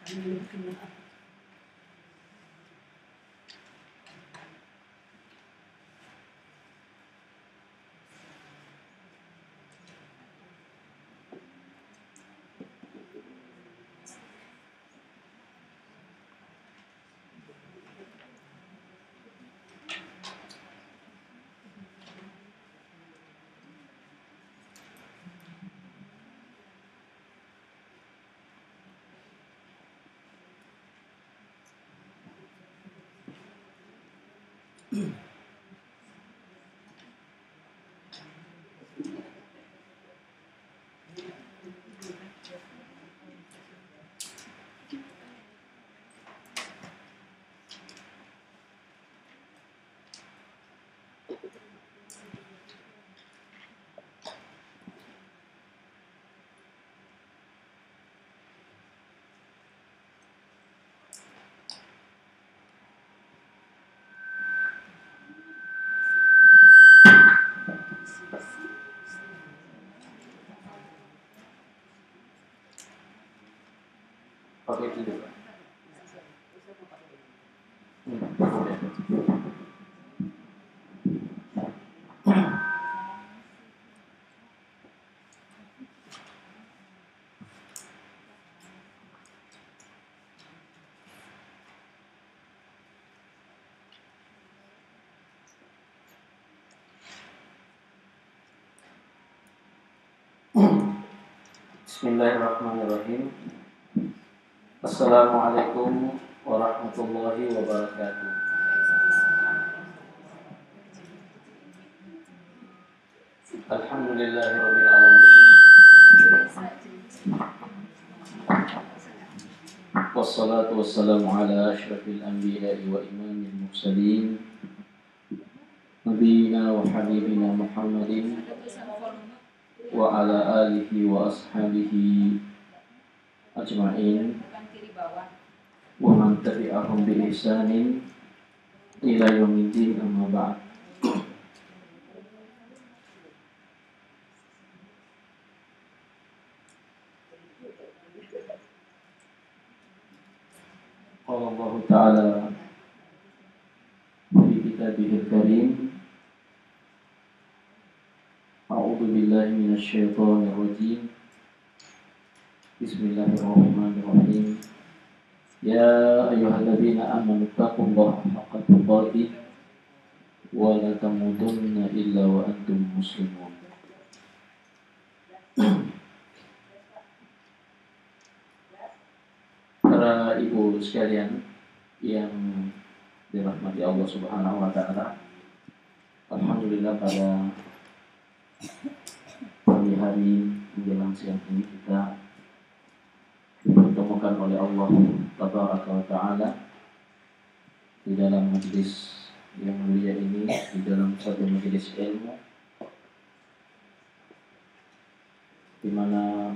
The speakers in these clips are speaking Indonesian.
Pakai itu juga. Bismillahirrahmanirrahim. Assalamualaikum warahmatullahi wabarakatuh. Alhamdulillahirabbil alamin. Wassalatu wassalamu ala asyrafil anbiya'i wa imamil mursalin nabiyina wa habibina Muhammadin wa ala alihi wa ashabihi ajma'in wa man tabi'ahum bi ihsanin ila yaumiddin, amma ba'd. Qala Allah Ta'ala fi kitabihil karim, a'udzu billahi minasy syaithanir rajim. Bismillahirrahmanirrahim. Ya ayyuhalladzina amanu taqullaha haqqa tuqatih wa la tamutunna illa wa antum muslimun. Para ibu sekalian yang dirahmati Allah Subhanahu wa taala, alhamdulillah pada pagi hari menjelang siang ini kita dipertemukan oleh Allah Tabaraka wa Ta'ala di dalam majlis yang mulia ini, di dalam satu majlis ilmu, di mana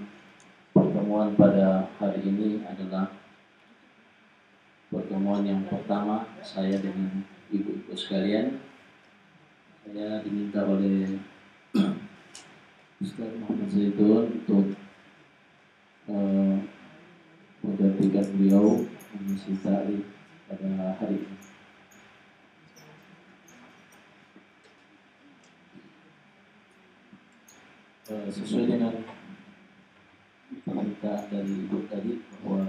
pertemuan pada hari ini adalah pertemuan yang pertama saya dengan ibu-ibu sekalian. Saya diminta oleh Ustaz Muhammad Zaitun untuk menggantikan beliau mengisi ta'lim pada hari ini. Sesuai dengan permintaan dari ibu tadi bahwa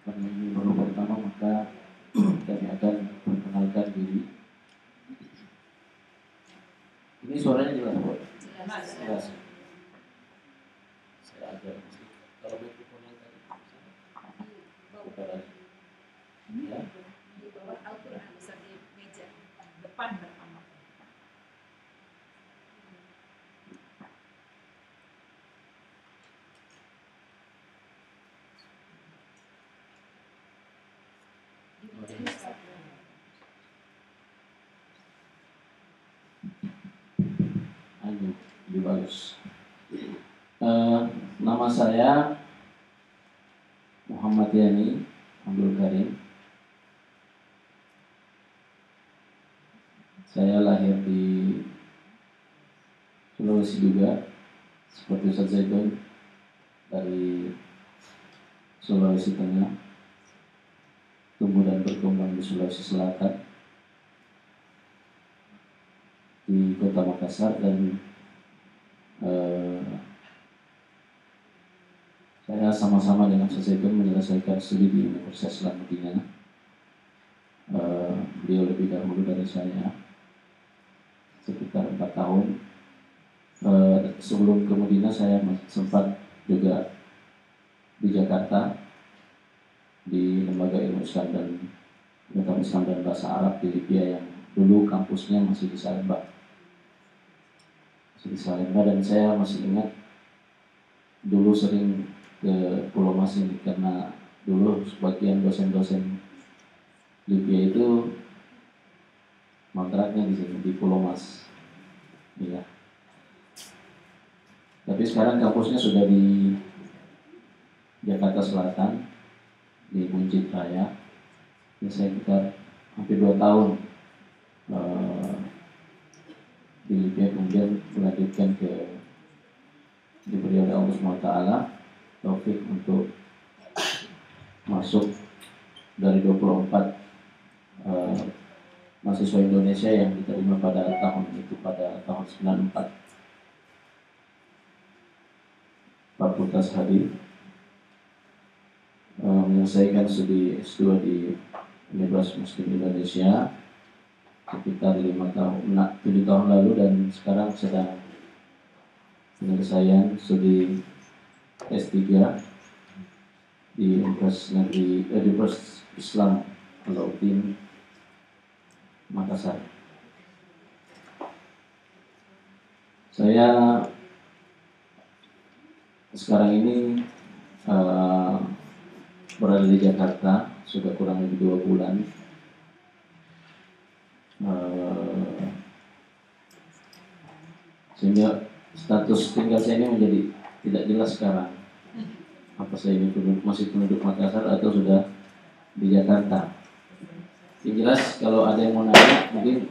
karena ini baru pertama, maka kami akan memperkenalkan diri. Ini suaranya jelas, Bu? Jelas. Saya agak kalau mikrofonnya tadi buka lagi. Ya. Di bawah Al-Quran bisa di meja depan pertama. Lebih bagus. Nama saya Muhammad Yani Abdul Karim. Saya lahir di Sulawesi juga, seperti Ustaz Zaitun, dari Sulawesi Tengah, tumbuh dan berkembang di Sulawesi Selatan, di Kota Makassar, dan saya sama-sama dengan Sesegun menyelesaikan studi di Universitas Islam Madinah. Beliau lebih dahulu dari saya sekitar 4 tahun. Sebelum ke Madinah saya sempat juga di Jakarta di Lembaga Ilmu Islam dan Pengetahuan Islam dan Bahasa Arab di Libya, yang dulu kampusnya masih di Salemba. Dan saya masih ingat dulu sering ke Pulau Mas ini karena dulu sebagian dosen-dosen Libya itu kontraknya di sini di Pulau Mas. Iya. Tapi sekarang kampusnya sudah di Jakarta Selatan, di Buncit Raya. Ya, saya sekitar hampir 2 tahun di Libya, kemudian melanjutkan ke diberi oleh Allah SWT taufik untuk masuk dari 24 mahasiswa Indonesia yang diterima pada tahun itu, pada tahun 94. Fakultas Hadis, menyelesaikan studi S2 di Universitas Muslim Indonesia sekitar 7 tahun lalu, dan sekarang sedang penyelesaian studi S3 di Universitas Islam Alauddin Makassar. Saya sekarang ini berada di Jakarta sudah kurang lebih 2 bulan. Sehingga status tinggal saya ini menjadi tidak jelas sekarang. Apa saya ini masih penduduk Makassar atau sudah di Jakarta? Yang jelas kalau ada yang mau nanya mungkin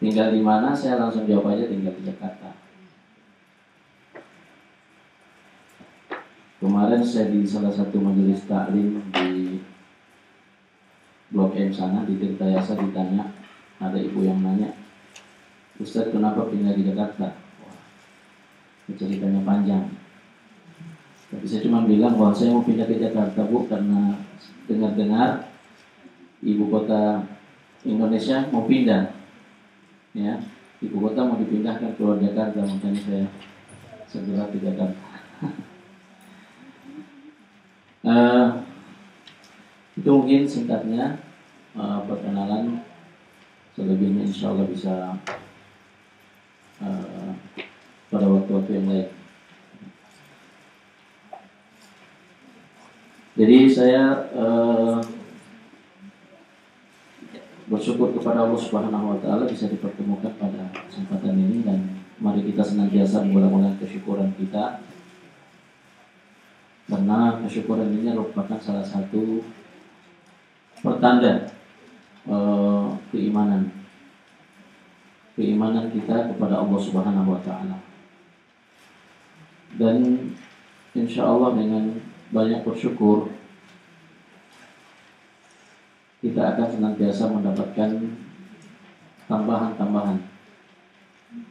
tinggal di mana, saya langsung jawab aja tinggal di Jakarta. Kemarin saya di salah satu majelis taklim di Blok M sana di Tirtayasa ditanya, ada ibu yang nanya, Ustaz kenapa pindah di Jakarta? Wah, ceritanya panjang. Tapi saya cuma bilang bahwa saya mau pindah ke Jakarta, Bu, karena dengar-dengar ibu kota Indonesia mau pindah, ya, ibu kota mau dipindahkan keluar Jakarta, makanya saya segera ke Jakarta. Itu mungkin singkatnya perkenalan. Selebihnya insya Allah bisa pada waktu-waktu yang lain. Jadi saya bersyukur kepada Allah Subhanahu wa Ta'ala bisa dipertemukan pada kesempatan ini, dan mari kita senantiasa mengulang-ulang kesyukuran kita, karena kesyukuran ini merupakan salah satu pertanda keimanan kita kepada Allah Subhanahu wa Ta'ala. Dan insya Allah dengan banyak bersyukur kita akan senantiasa mendapatkan tambahan-tambahan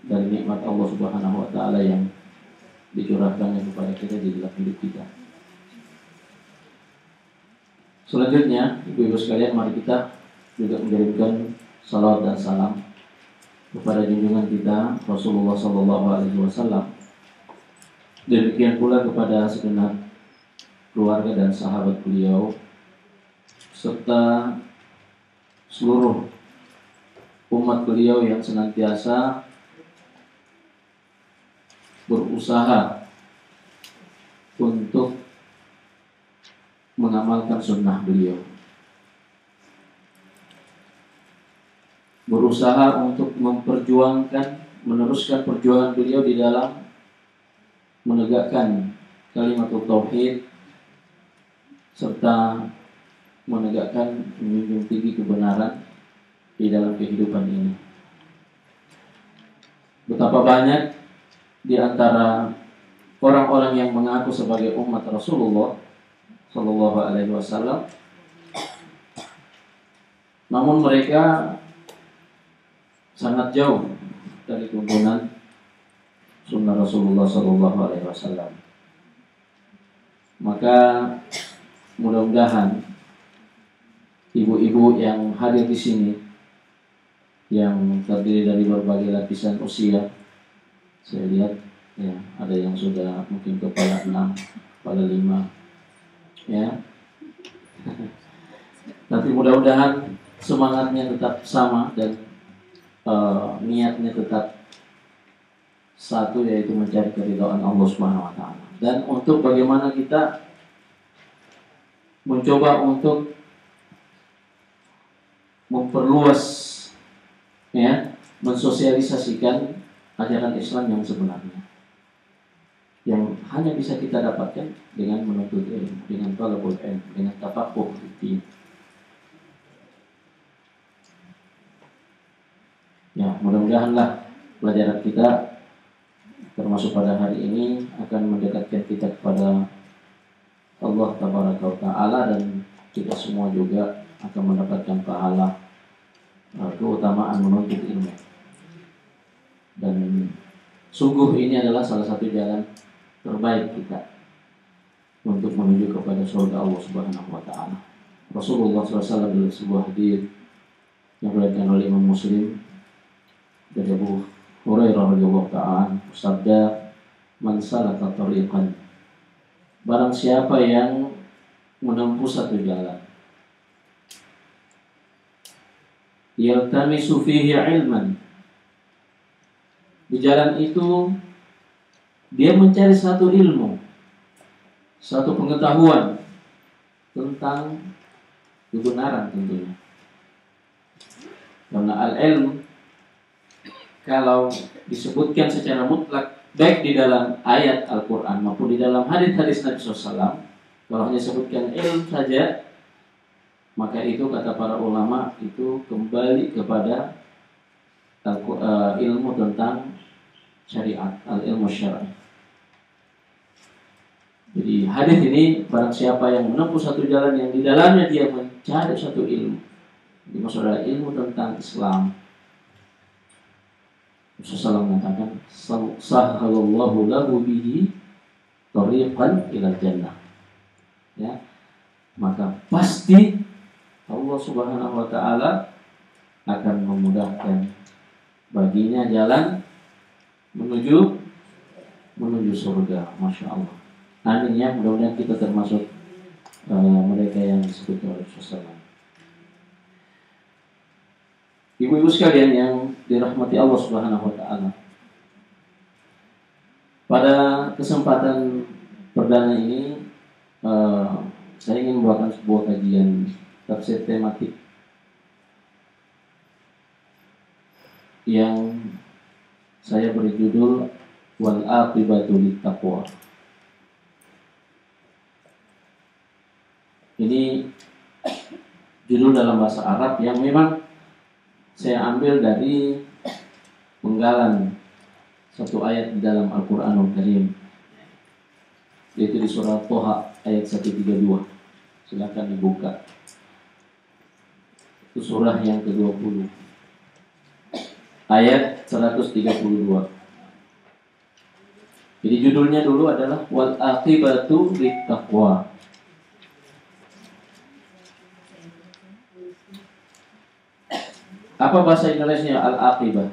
dari nikmat Allah Subhanahu wa Ta'ala yang dicurahkannya kepada kita di dalam hidup kita. Selanjutnya, ibu-ibu sekalian, mari kita juga mengirimkan salawat dan salam kepada junjungan kita Rasulullah SAW. Demikian pula kepada segenap keluarga dan sahabat beliau, serta seluruh umat beliau yang senantiasa berusaha untuk mengamalkan sunnah beliau, berusaha untuk meneruskan perjuangan beliau di dalam menegakkan kalimat tauhid serta menegakkan menjunjung tinggi kebenaran di dalam kehidupan ini. Betapa banyak di antara orang-orang yang mengaku sebagai umat Rasulullah Sallallahu Alaihi Wasallam. Namun mereka sangat jauh dari tuntunan sunnah Rasulullah Sallallahu Alaihi Wasallam. Maka mudah-mudahan ibu-ibu yang hadir di sini, yang terdiri dari berbagai lapisan usia, saya lihat ya ada yang sudah mungkin kepala 6, kepala 5, ya. Tapi mudah-mudahan semangatnya tetap sama dan niatnya tetap satu, yaitu mencari keridhaan Allah Subhanahu wa taala. Dan untuk bagaimana kita mencoba untuk memperluas, ya, mensosialisasikan ajaran Islam yang sebenarnya, yang hanya bisa kita dapatkan dengan menuntut ilmu, dengan talabul ilmu, dengan tafaqquh fi. Ya, mudah-mudahanlah pelajaran kita termasuk pada hari ini akan mendekatkan kita kepada Allah Tabaraka wa Ta'ala, dan kita semua juga akan mendapatkan pahala keutamaan menuntut ilmu. Dan sungguh ini adalah salah satu jalan terbaik kita untuk menuju kepada surga Allah Subhanahu wa Ta'ala. Rasulullah SAW dalam sebuah hadis yang diriwayatkan oleh Imam Muslim dari Abu Hurairah radhiyallahu ta'ala bersabda, "Man salaka tariqan," barang siapa yang menempuh satu jalan, yaltamisu fihi ilman, di jalan itu dia mencari satu ilmu, satu pengetahuan tentang kebenaran tentunya. Karena al-ilm kalau disebutkan secara mutlak, baik di dalam ayat Al-Quran maupun di dalam hadis-hadis Nabi SAW, kalau hanya sebutkan ilmu saja, maka itu kata para ulama itu kembali kepada ilmu tentang syariat, al-ilmu syar'i. Jadi hadis ini, barang siapa yang menempuh satu jalan yang di dalamnya dia mencari satu ilmu, ini maksudnya ilmu tentang Islam. Rasulullah mengatakan, "Sahhalallahu lahu bihi tariqan ila jannah." Ya, maka pasti Allah Subhanahu wa Ta'ala akan memudahkan baginya jalan menuju surga. Masya Allah. Amin ya, mudah-mudahan kita termasuk mereka yang disebut oleh Rasulullah. Ibu-ibu sekalian yang dirahmati Allah Subhanahu wa Ta'ala, pada kesempatan perdana ini saya ingin membawakan sebuah kajian tafsir tematik yang saya beri judul Wal aqibatu littaqwa. Ini judul dalam bahasa Arab yang memang saya ambil dari penggalan satu ayat di dalam Al-Quranul Karim, yaitu di surah Toha ayat 132. Silakan dibuka. Itu surah yang ke-20, ayat 132. Jadi judulnya dulu adalah Wal aqibatu littaqwa. Apa bahasa Indonesia al-aqibah?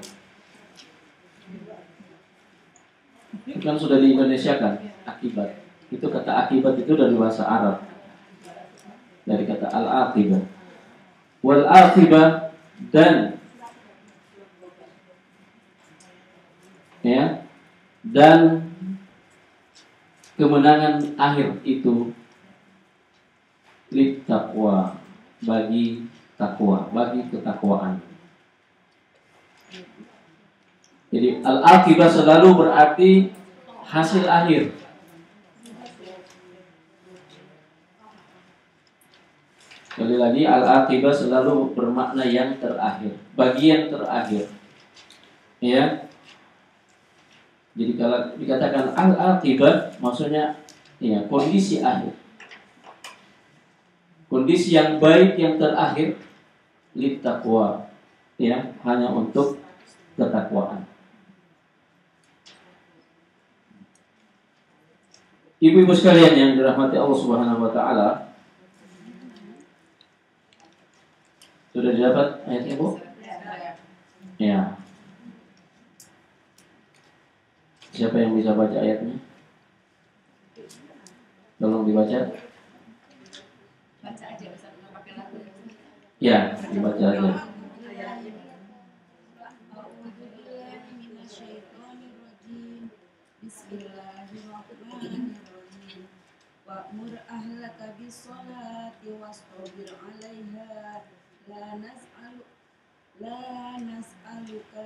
Itu kan sudah di Indonesia kan, akibat. Itu kata akibat itu dari bahasa Arab, dari kata al-aqibah. Wal aqibah, dan ya, dan kemenangan akhir itu lit taqwa, bagi takwa, bagi ketakwaan. Jadi al-aqibah selalu berarti hasil akhir. Sekali lagi, al-aqibah selalu bermakna yang terakhir, bagian terakhir. Ya. Jadi kalau dikatakan al-aqibah, maksudnya ya kondisi akhir. Kondisi yang baik yang terakhir littaqwa, ya, hanya untuk ketakwaan. Ibu-ibu sekalian yang dirahmati Allah Subhanahu wa taala, sudah didapat ayatnya, Bu? Ya. Siapa yang bisa baca ayatnya? Tolong dibaca. Baca aja, bisa nggak pakai lagu. Ya, dibaca aja. Bismillahirrahmanirrahim. Wa'mur ahlaka bis-sholati wastabir 'alaiha la nas'aluka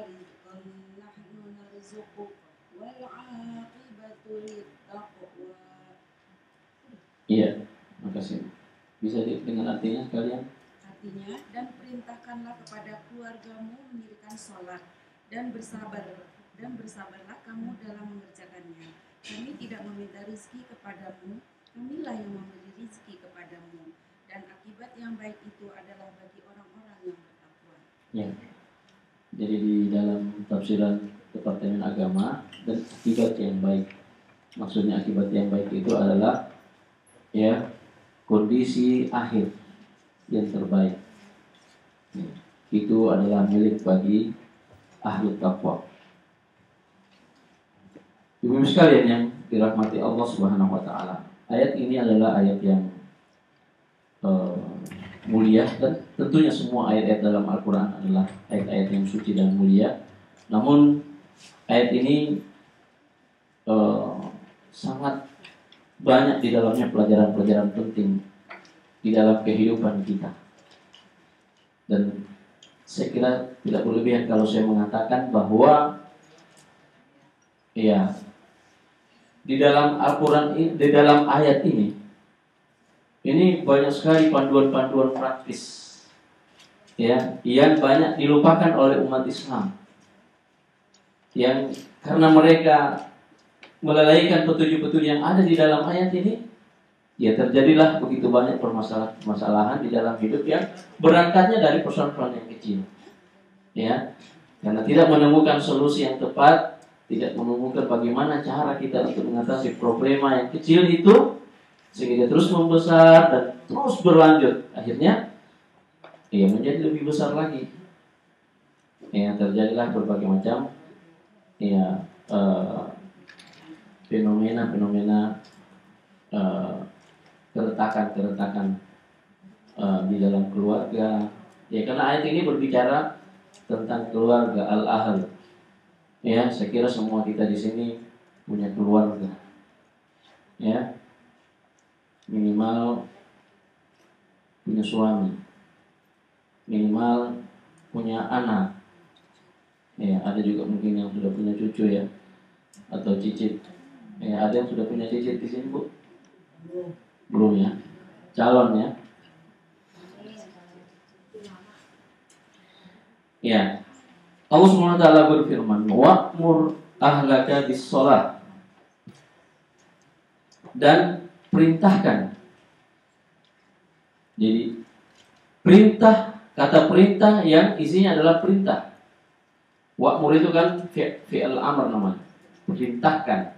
rizqan nahnu narzuquk wal 'aqibatu lit-taqwa. Iya, makasih. Bisa dengan artinya sekalian? Artinya, dan perintahkanlah kepada keluargamu mendirikan sholat dan bersabarlah kamu dalam mengerjakannya. Kami tidak meminta rizki kepadamu, kamilah yang memberi rizki kepadamu. Dan akibat yang baik itu adalah bagi orang-orang yang bertakwa. Ya. Jadi di dalam tafsiran Departemen Agama, dan akibat yang baik, maksudnya akibat yang baik itu adalah ya kondisi akhir yang terbaik. Itu adalah milik bagi ahli taqwa. Ibu sekalian yang dirahmati Allah Subhanahu wa taala. Ayat ini adalah ayat yang mulia, dan tentunya semua ayat-ayat dalam Al-Qur'an adalah ayat-ayat yang suci dan mulia. Namun ayat ini sangat banyak di dalamnya pelajaran-pelajaran penting di dalam kehidupan kita. Dan saya kira tidak berlebihan kalau saya mengatakan bahwa ya di dalam Al-Quran ini, di dalam ayat ini banyak sekali panduan-panduan praktis ya yang banyak dilupakan oleh umat Islam, yang karena mereka melalaikan petunjuk-petunjuk yang ada di dalam ayat ini, ya terjadilah begitu banyak permasalahan di dalam hidup yang berangkatnya dari persoalan yang kecil. Ya, karena tidak menemukan solusi yang tepat, tidak menemukan bagaimana cara kita untuk mengatasi problema yang kecil itu, sehingga dia terus membesar dan terus berlanjut. Akhirnya, ya menjadi lebih besar lagi. Ya, terjadilah berbagai macam ya fenomena-fenomena keretakan di dalam keluarga. Ya, karena ayat ini berbicara tentang keluarga, al-ahl. Ya, saya kira semua kita di sini punya keluarga. Ya, minimal punya suami, minimal punya anak. Ya, ada juga mungkin yang sudah punya cucu ya, atau cicit. Ya, ada yang sudah punya cicit di sini, Bu? Belum ya? Calon ya? Ya. Allah SWT berfirman, wa'mur ahlaka bis-shalah, dan perintahkan. Jadi perintah, kata perintah yang isinya adalah perintah. Wa'mur itu kan fi'il amr namanya, perintahkan.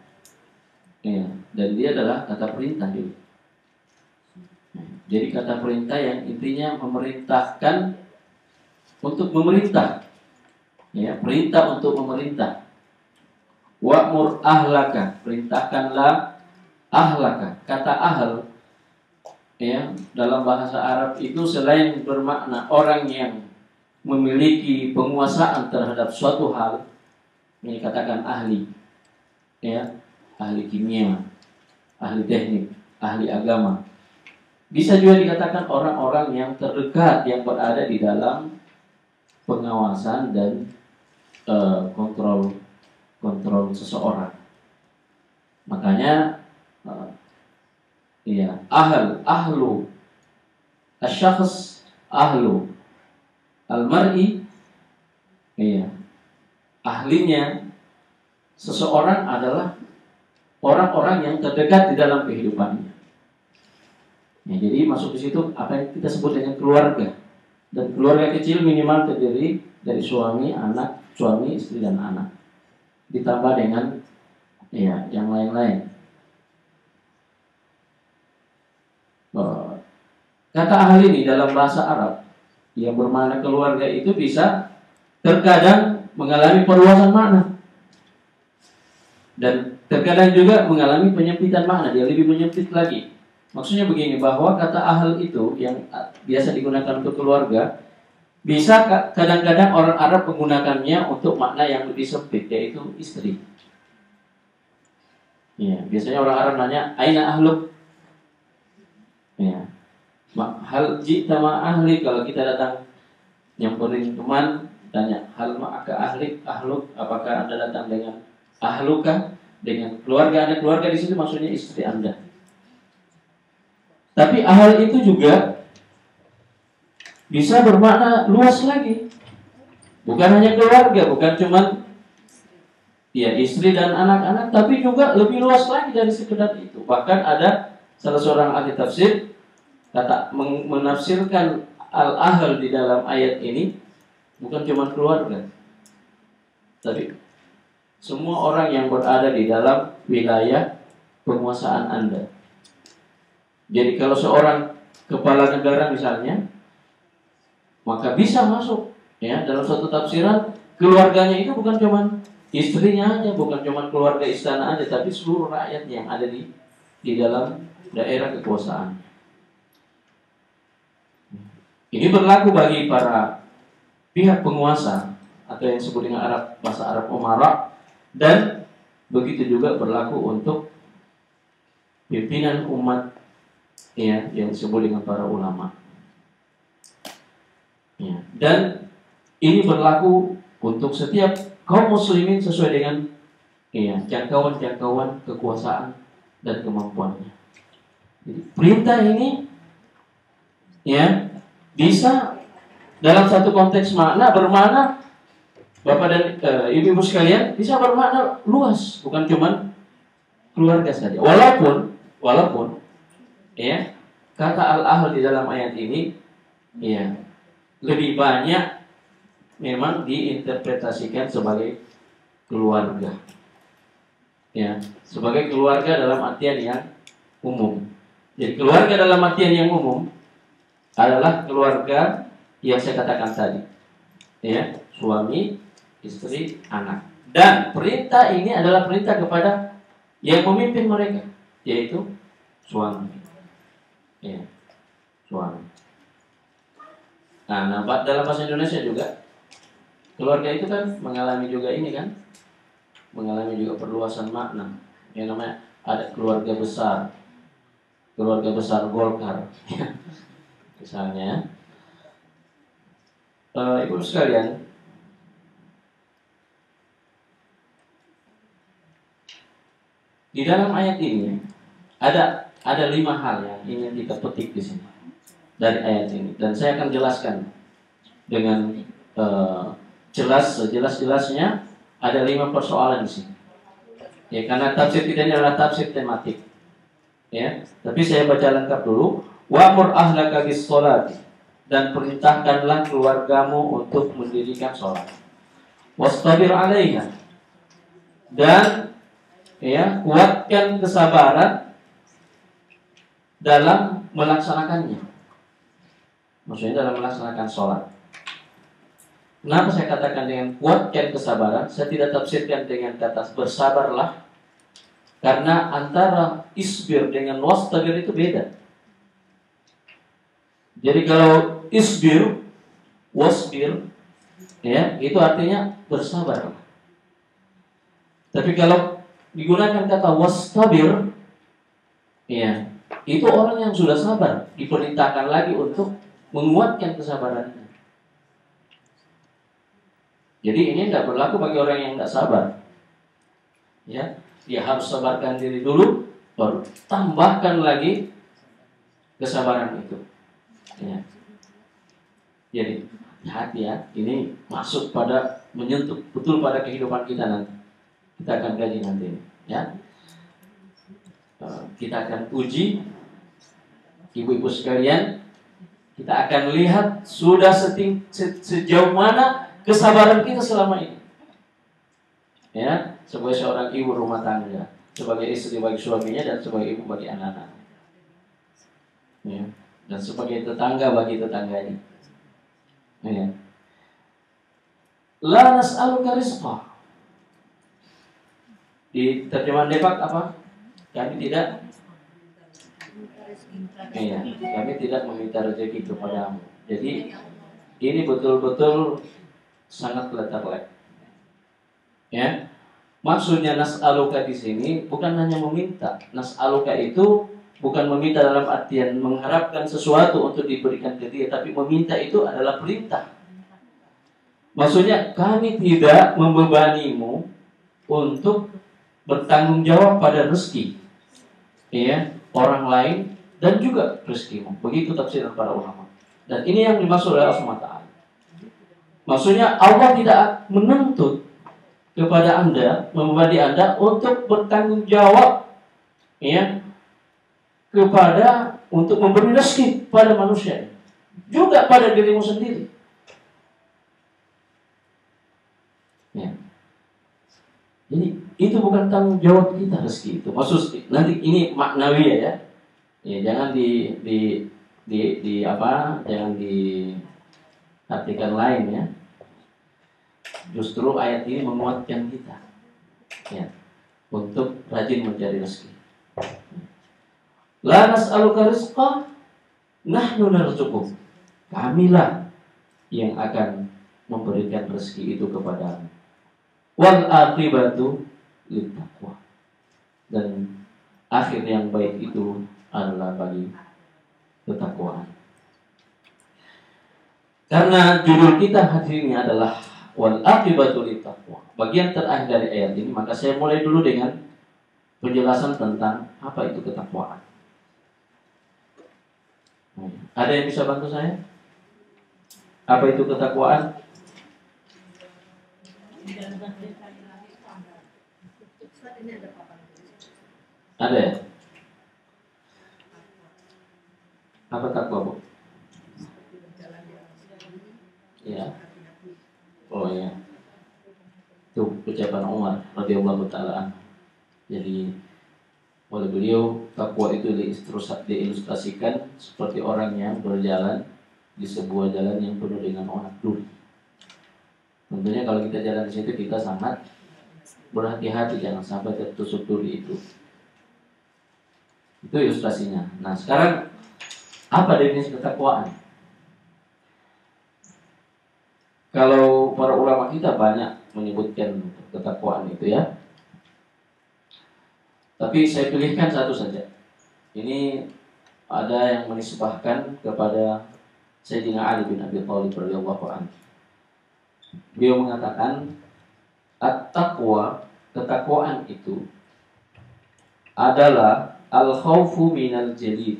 Ya, dan dia adalah kata perintah juga. Jadi kata perintah yang intinya memerintahkan untuk memerintah. Ya, perintah untuk memerintah. Wa'mur ahlaka, perintahkanlah ahlaka. Kata ahl ya dalam bahasa Arab itu selain bermakna orang yang memiliki penguasaan terhadap suatu hal, ini katakan ahli. Ya, ahli kimia, ahli teknik, ahli agama. Bisa juga dikatakan orang-orang yang terdekat yang berada di dalam pengawasan dan kontrol seseorang. Makanya ahlu asy-syakhs, ahlu al-mar'i, ahlinya seseorang adalah orang-orang yang terdekat di dalam kehidupannya. Ya, jadi masuk di situ apa yang kita sebut dengan keluarga. Dan keluarga kecil minimal terdiri dari suami, anak, suami, istri dan anak. Ditambah dengan ya yang lain-lain. Kata ahli ini dalam bahasa Arab yang bermakna keluarga itu bisa terkadang mengalami perluasan makna dan terkadang juga mengalami penyempitan makna, dia lebih menyempit lagi. Maksudnya begini, bahwa kata ahl itu yang biasa digunakan untuk keluarga bisa kadang-kadang orang Arab menggunakannya untuk makna yang lebih sempit, yaitu istri. Ya, biasanya orang Arab nanya, aina ahluk? Ya. Hal jita ma ahli, kalau kita datang nyamperin teman, tanya hal ma'aka ahli, ahluk, apakah Anda datang dengan ahluka, dengan keluarga Anda? Keluarga di sini maksudnya istri Anda. Tapi ahl itu juga bisa bermakna luas lagi. Bukan hanya keluarga, bukan cuma ya istri dan anak-anak, tapi juga lebih luas lagi dari sekedar itu. Bahkan ada salah seorang ahli tafsir kata menafsirkan al-ahl di dalam ayat ini bukan cuma keluarga, tapi semua orang yang berada di dalam wilayah penguasaan Anda. Jadi kalau seorang kepala negara misalnya, maka bisa masuk ya dalam suatu tafsiran keluarganya itu bukan cuma istrinya aja, bukan cuma keluarga istana aja, tapi seluruh rakyat yang ada di dalam daerah kekuasaan. Ini berlaku bagi para pihak penguasa atau yang disebut dengan bahasa Arab umara, dan begitu juga berlaku untuk pimpinan umat ya yang disebut dengan para ulama. Ya. Dan ini berlaku untuk setiap kaum muslimin sesuai dengan ya jangkauan kekuasaan dan kemampuannya. Jadi, perintah ini ya bisa dalam satu konteks makna bermakna Bapak dan ibu-ibu sekalian, bisa bermakna luas, bukan cuma keluarga saja. Walaupun ya kata al-ahl di dalam ayat ini ya lebih banyak memang diinterpretasikan sebagai keluarga. Ya, sebagai keluarga dalam artian yang umum. Jadi keluarga dalam artian yang umum adalah keluarga yang saya katakan tadi, ya, suami, istri, anak. Dan perintah ini adalah perintah kepada yang memimpin mereka, yaitu suami, ya, suami. Nah, dalam bahasa Indonesia juga keluarga itu kan mengalami juga ini kan, mengalami juga perluasan makna. Yang namanya ada keluarga besar Golkar. Misalnya, ibu sekalian, di dalam ayat ini ada 5 hal yang ingin kita petik di sini dari ayat ini, dan saya akan jelaskan dengan sejelas-jelasnya. Ada 5 persoalan di sini. Ya, karena tafsir kita ini adalah tafsir tematik. Ya, tapi saya baca lengkap dulu. Wa'mur ahlaka bis-sholati, dan perintahkanlah keluargamu untuk mendirikan sholat. Wastabir 'alaiha, dan ya kuatkan kesabaran dalam melaksanakannya. Maksudnya dalam melaksanakan sholat. Kenapa saya katakan dengan kuatkan kesabaran? Saya tidak tafsirkan dengan kata bersabarlah, karena antara isbir dengan wastabir itu beda. Jadi kalau isbir, wasbir, ya itu artinya bersabar. Tapi kalau digunakan kata wastabir, ya itu orang yang sudah sabar diperintahkan lagi untuk menguatkan kesabarannya. Jadi ini tidak berlaku bagi orang yang tidak sabar. Ya, dia harus sabarkan diri dulu, baru tambahkan lagi kesabaran itu. Ya. Jadi hati ya, ini masuk pada menyentuh betul pada kehidupan kita nanti. Kita akan kaji nanti, ya. Kita akan uji Ibu-ibu sekalian, kita akan lihat sudah sejauh mana kesabaran kita selama ini. Ya, sebagai seorang ibu rumah tangga, sebagai istri bagi suaminya, dan sebagai ibu bagi anak-anak. Ya, dan sebagai tetangga bagi tetangganya. Ya. La nas'aluka rizqa. Di terjemahan Depak apa? Kami tidak kami tidak meminta rezeki kepadamu. Jadi ini betul-betul sangat letterlek. Ya. Maksudnya nas'aluka di sini bukan hanya meminta. Nas'aluka itu bukan meminta dalam artian mengharapkan sesuatu untuk diberikan ke dia, tapi meminta itu adalah perintah. Maksudnya kami tidak membebanimu untuk bertanggung jawab pada rezeki, ya, orang lain dan juga rezekimu. Begitu tafsiran para ulama. Dan ini yang dimaksud oleh Allah SWT. Maksudnya Allah tidak menuntut kepada Anda, membebani Anda untuk bertanggung jawab, ya, kepada untuk memberi rezeki pada manusia, juga pada dirimu sendiri. Ya. Jadi itu bukan tanggung jawab kita rezeki itu. Maksud nanti ini maknawi ya. Ya, jangan jangan diartikan lain ya. Justru ayat ini menguatkan kita, ya, untuk rajin mencari rezeki. La nas'aluka rizqa, nahnu narzuquk. Kamilah yang akan memberikan rezeki itu kepadamu. Wal aqibatu littaqwa. Dan akhir yang baik itu adalah bagi ketakwaan. Karena judul kita hari ini adalah wal aqibatu littaqwa, bagian terakhir dari ayat ini, maka saya mulai dulu dengan penjelasan tentang apa itu ketakwaan. Ada yang bisa bantu saya? Apa itu ketakwaan? Ada ya? Apa takwa, Bu? Ya. Oh ya. Itu ucapan Umar radhiyallahu taala. Jadi oleh beliau, takwa itu diilustrasikan seperti orang yang berjalan di sebuah jalan yang penuh dengan onak duri. Tentunya kalau kita jalan di situ, kita sangat berhati-hati jangan sampai tertusuk duri itu. Itu ilustrasinya. Nah, sekarang apa definisi ketakwaan? Kalau para ulama kita banyak menyebutkan ketakwaan itu ya. Tapi saya pilihkan satu saja. Ini ada yang menisbahkan kepada Sayyidina Ali bin Abi Thalib radhiyallahu anhu. Beliau mengatakan, at-taqwa, ketakwaan itu adalah al-khawfu minal jalil.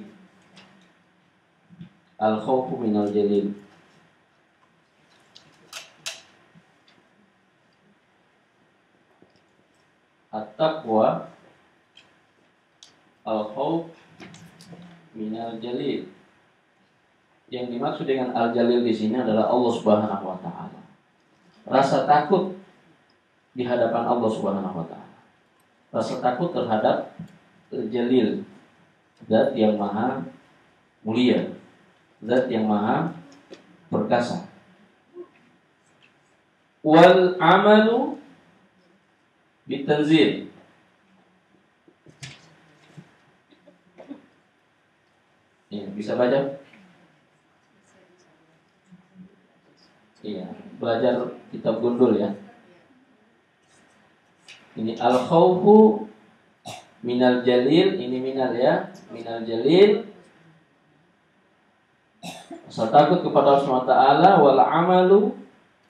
Al-khawfu minal jalil. At-taqwa al-khawf minal jalil. Yang dimaksud dengan al-jalil di sini adalah Allah Subhanahu wa taala. Rasa takut di hadapan Allah Subhanahu wa taala. Rasa takut terhadap jalil, zat yang maha mulia, zat yang maha perkasa. Wal amalu bitanzil. Ya, bisa baca? Iya, belajar kitab Gundul ya. Ini al-khawfu minal jalil, ini minal ya, minal jalil. Rasa takut kepada Allah SWT, wal amalu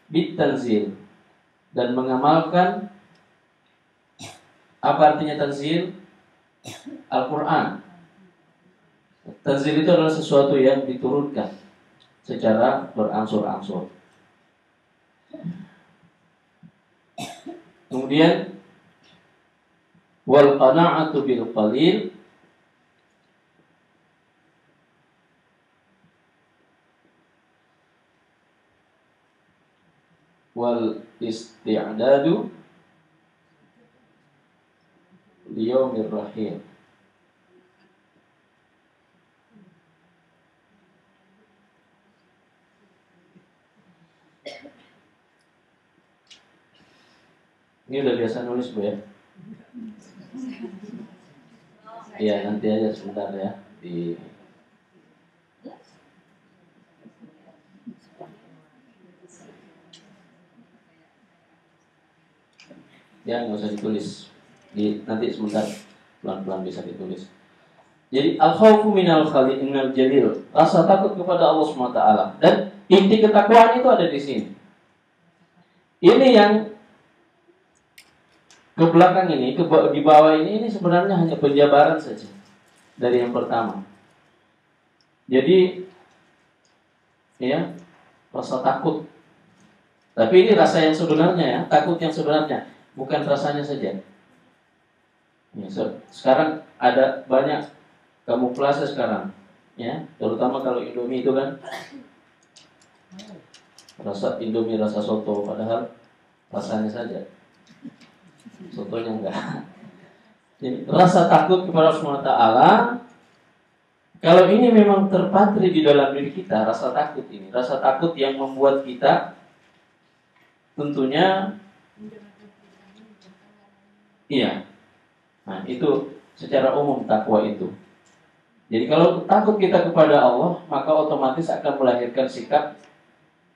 bitanzil, dan mengamalkan. Apa artinya tanzil? Al-Quran. Tanzil itu adalah sesuatu yang diturunkan secara berangsur-angsur. Kemudian wal qana'atu bil qalil, wal isti'dadu liyaumir rahim. Ini udah biasa nulis Bu ya? Iya, nanti aja sebentar ya di ya, nggak usah ditulis. Nanti sebentar pelan-pelan bisa ditulis. Jadi al-khawfu minal khaliqinal jalil, rasa takut kepada Allah SWT. Dan inti ketakwaan itu ada di sini. Ini yang ke belakang ini, di bawah ini sebenarnya hanya penjabaran saja dari yang pertama. Jadi ya, rasa takut. Tapi ini rasa yang sebenarnya ya, takut yang sebenarnya, bukan rasanya saja. Ya, sekarang ada banyak kamuflase sekarang, ya, terutama kalau Indomie itu kan, rasa Indomie rasa soto, padahal rasanya saja, sotonya enggak. Jadi, rasa takut kepada Allah SWT, kalau ini memang terpatri di dalam diri kita, rasa takut ini, rasa takut yang membuat kita tentunya, iya. Nah, itu secara umum takwa itu. Jadi kalau takut kita kepada Allah, maka otomatis akan melahirkan sikap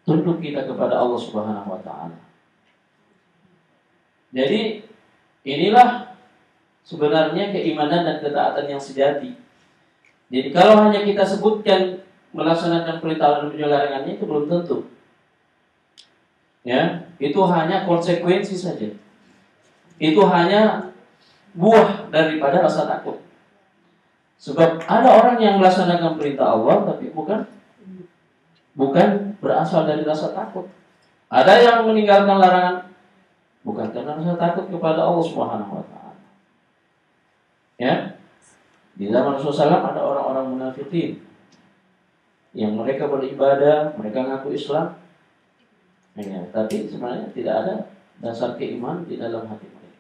tunduk kita kepada Allah Subhanahu wa taala. Jadi inilah sebenarnya keimanan dan ketaatan yang sejati. Jadi kalau hanya kita sebutkan melaksanakan perintah dan menjauhi larangannya, itu belum tentu. Ya, itu hanya konsekuensi saja. Itu hanya buah daripada rasa takut. Sebab ada orang yang melaksanakan perintah Allah tapi bukan berasal dari rasa takut. Ada yang meninggalkan larangan bukan karena rasa takut kepada Allah Subhanahu wa taala. Ya. Di zaman Rasulullah SAW ada orang-orang munafikin yang mereka beribadah, mereka ngaku Islam. Ya, tapi sebenarnya tidak ada dasar keimanan di dalam hati mereka.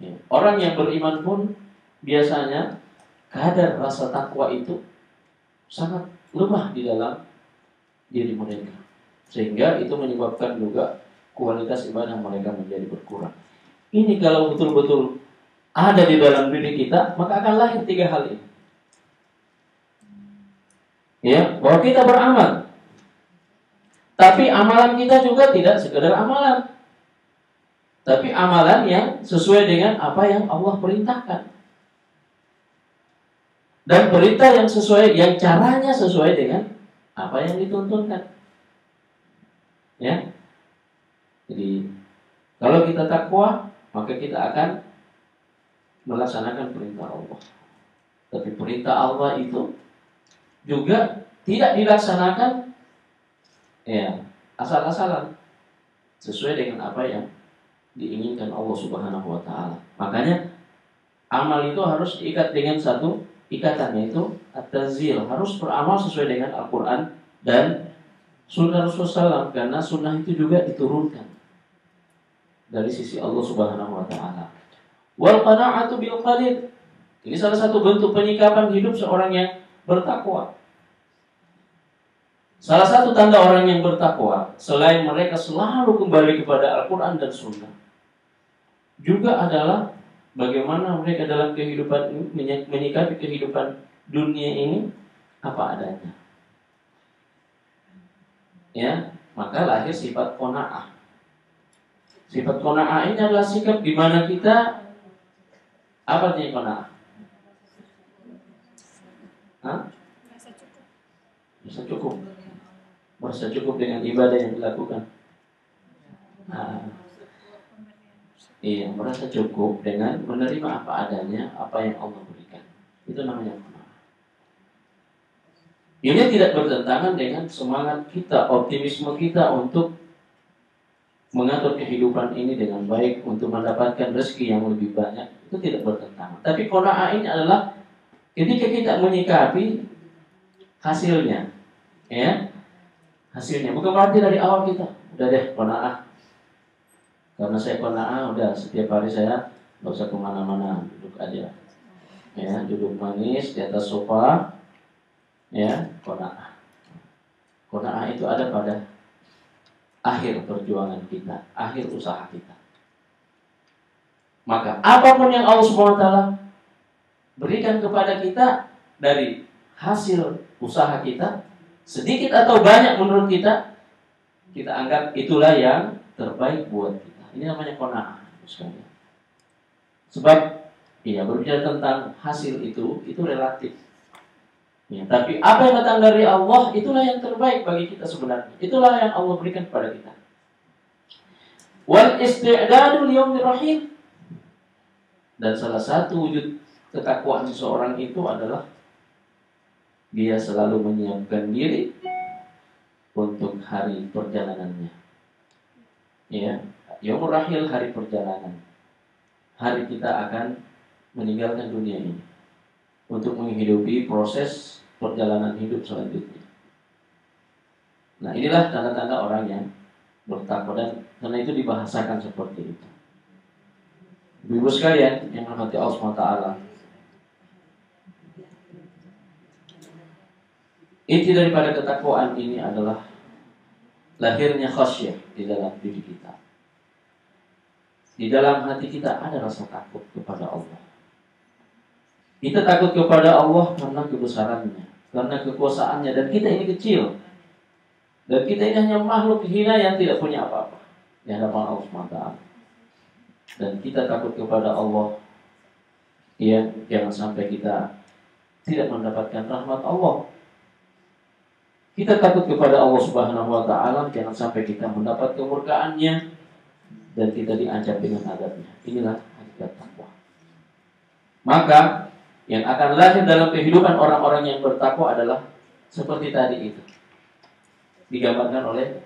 Ya. Orang yang beriman pun biasanya kadar rasa takwa itu sangat lemah di dalam diri mereka, sehingga itu menyebabkan juga kualitas ibadah mereka menjadi berkurang. Ini kalau betul-betul ada di dalam diri kita, maka akan lahir 3 hal ini. Ya, bahwa kita beramal, tapi amalan kita juga tidak sekedar amalan, tapi amalan yang sesuai dengan apa yang Allah perintahkan. Dan perintah yang sesuai, yang caranya sesuai dengan apa yang dituntunkan. Ya. Jadi, kalau kita takwa, maka kita akan melaksanakan perintah Allah. Tapi perintah Allah itu juga tidak dilaksanakan ya asal-asalan, sesuai dengan apa yang diinginkan Allah Subhanahu wa taala. Makanya amal itu harus diikat dengan satu ikatan, yaitu at-tazil, harus beramal sesuai dengan Al-Qur'an dan sunnah Rasulullah SAW, karena sunnah itu juga diturunkan dari sisi Allah Subhanahu wa taala. Wal qana'atu bil qalil. Ini salah satu bentuk penyikapan hidup seorang yang bertakwa. Salah satu tanda orang yang bertakwa, selain mereka selalu kembali kepada Al-Qur'an dan sunnah, juga adalah bagaimana mereka dalam kehidupan ini menyikapi kehidupan dunia ini apa adanya. Ya, maka lahir sifat qanaah. Sifat qanaah ini adalah sikap di mana kita apa artinya qanaah? Merasa cukup. Merasa cukup dengan ibadah yang dilakukan. Iya, merasa cukup dengan menerima apa adanya, apa yang Allah berikan. Itu namanya qanaah. Ini tidak bertentangan dengan semangat kita, optimisme kita untuk mengatur kehidupan ini dengan baik, untuk mendapatkan rezeki yang lebih banyak. Itu tidak bertentangan. Tapi qanaah ini adalah ketika kita menyikapi hasilnya, ya, hasilnya bukan berarti dari awal kita udah deh qanaah. Karena saya qanaah, udah setiap hari saya nggak usah kemana-mana, duduk aja. Ya, duduk manis di atas sofa. Ya, qanaah. Qanaah itu ada pada akhir perjuangan kita, akhir usaha kita. Maka apapun yang Allah Subhanahu wa taala berikan kepada kita dari hasil usaha kita, sedikit atau banyak menurut kita, kita anggap itulah yang terbaik buat kita. Ini namanya qanaah, sekalian. Sebab ya berbicara tentang hasil itu relatif. Ya, tapi apa yang datang dari Allah itulah yang terbaik bagi kita sebenarnya. Itulah yang Allah berikan kepada kita. Wal isti'dadu liyaumir rahim. Dan salah satu wujud ketakwaan seseorang itu adalah dia selalu menyiapkan diri untuk hari perjalanannya. Ya, yaumur rahil, hari perjalanan. Hari kita akan meninggalkan dunia ini untuk menghidupi proses perjalanan hidup selanjutnya. Nah, inilah tanda-tanda orang yang bertakwa, dan karena itu dibahasakan seperti itu. Ibu sekalian yang dirahmati Allah SWT, inti daripada ketakwaan ini adalah lahirnya khasyah di dalam diri kita. Di dalam hati kita ada rasa takut kepada Allah. Kita takut kepada Allah karena kebesarannya, karena kekuasaannya, dan kita ini kecil. Dan kita ini hanya makhluk hina yang tidak punya apa-apa di hadapan Allah SWT. Dan kita takut kepada Allah, ya, jangan sampai kita tidak mendapatkan rahmat Allah. Kita takut kepada Allah Subhanahu wa taala, jangan sampai kita mendapat kemurkaannya dan kita diancam dengan azabnya. Inilah hakikat takwa. Maka yang akan lahir dalam kehidupan orang-orang yang bertakwa adalah seperti tadi itu, digambarkan oleh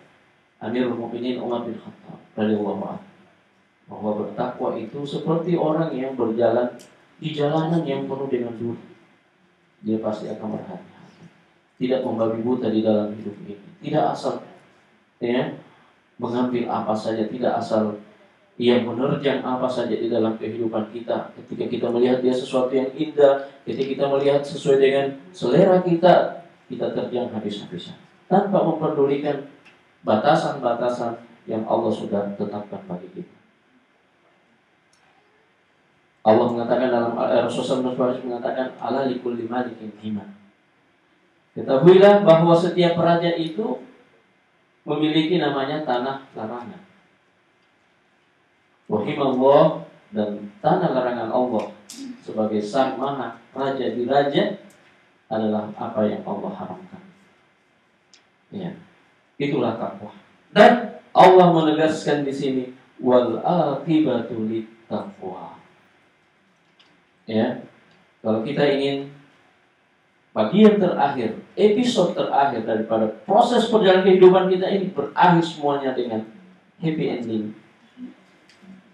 Amirul Mukminin Umar bin Khattab radhiyallahu anhu, bahwa bertakwa itu seperti orang yang berjalan di jalanan yang penuh dengan duri. Dia pasti akan berhati-hati, tidak membabi buta di dalam hidup ini, tidak asal ya mengambil apa saja, tidak asal ia menerjang apa saja di dalam kehidupan kita. Ketika kita melihat dia sesuatu yang indah, ketika kita melihat sesuai dengan selera kita, kita terjang habis-habisan tanpa memperdulikan batasan-batasan yang Allah sudah tetapkan bagi kita. Allah mengatakan dalam Rasulullah SAW mengatakan ala likulli malikin hima. Ketahuilah bahwa setiap raja itu memiliki namanya tanah larangan. Wahimallah, dan tanah larangan Allah sebagai sang maha raja di raja adalah apa yang Allah haramkan. Ya, itulah takwa. Dan Allah menegaskan di sini wal aqibatu lit taqwa. Ya, kalau kita ingin bagian terakhir, episode terakhir daripada proses perjalanan kehidupan kita ini berakhir semuanya dengan happy ending,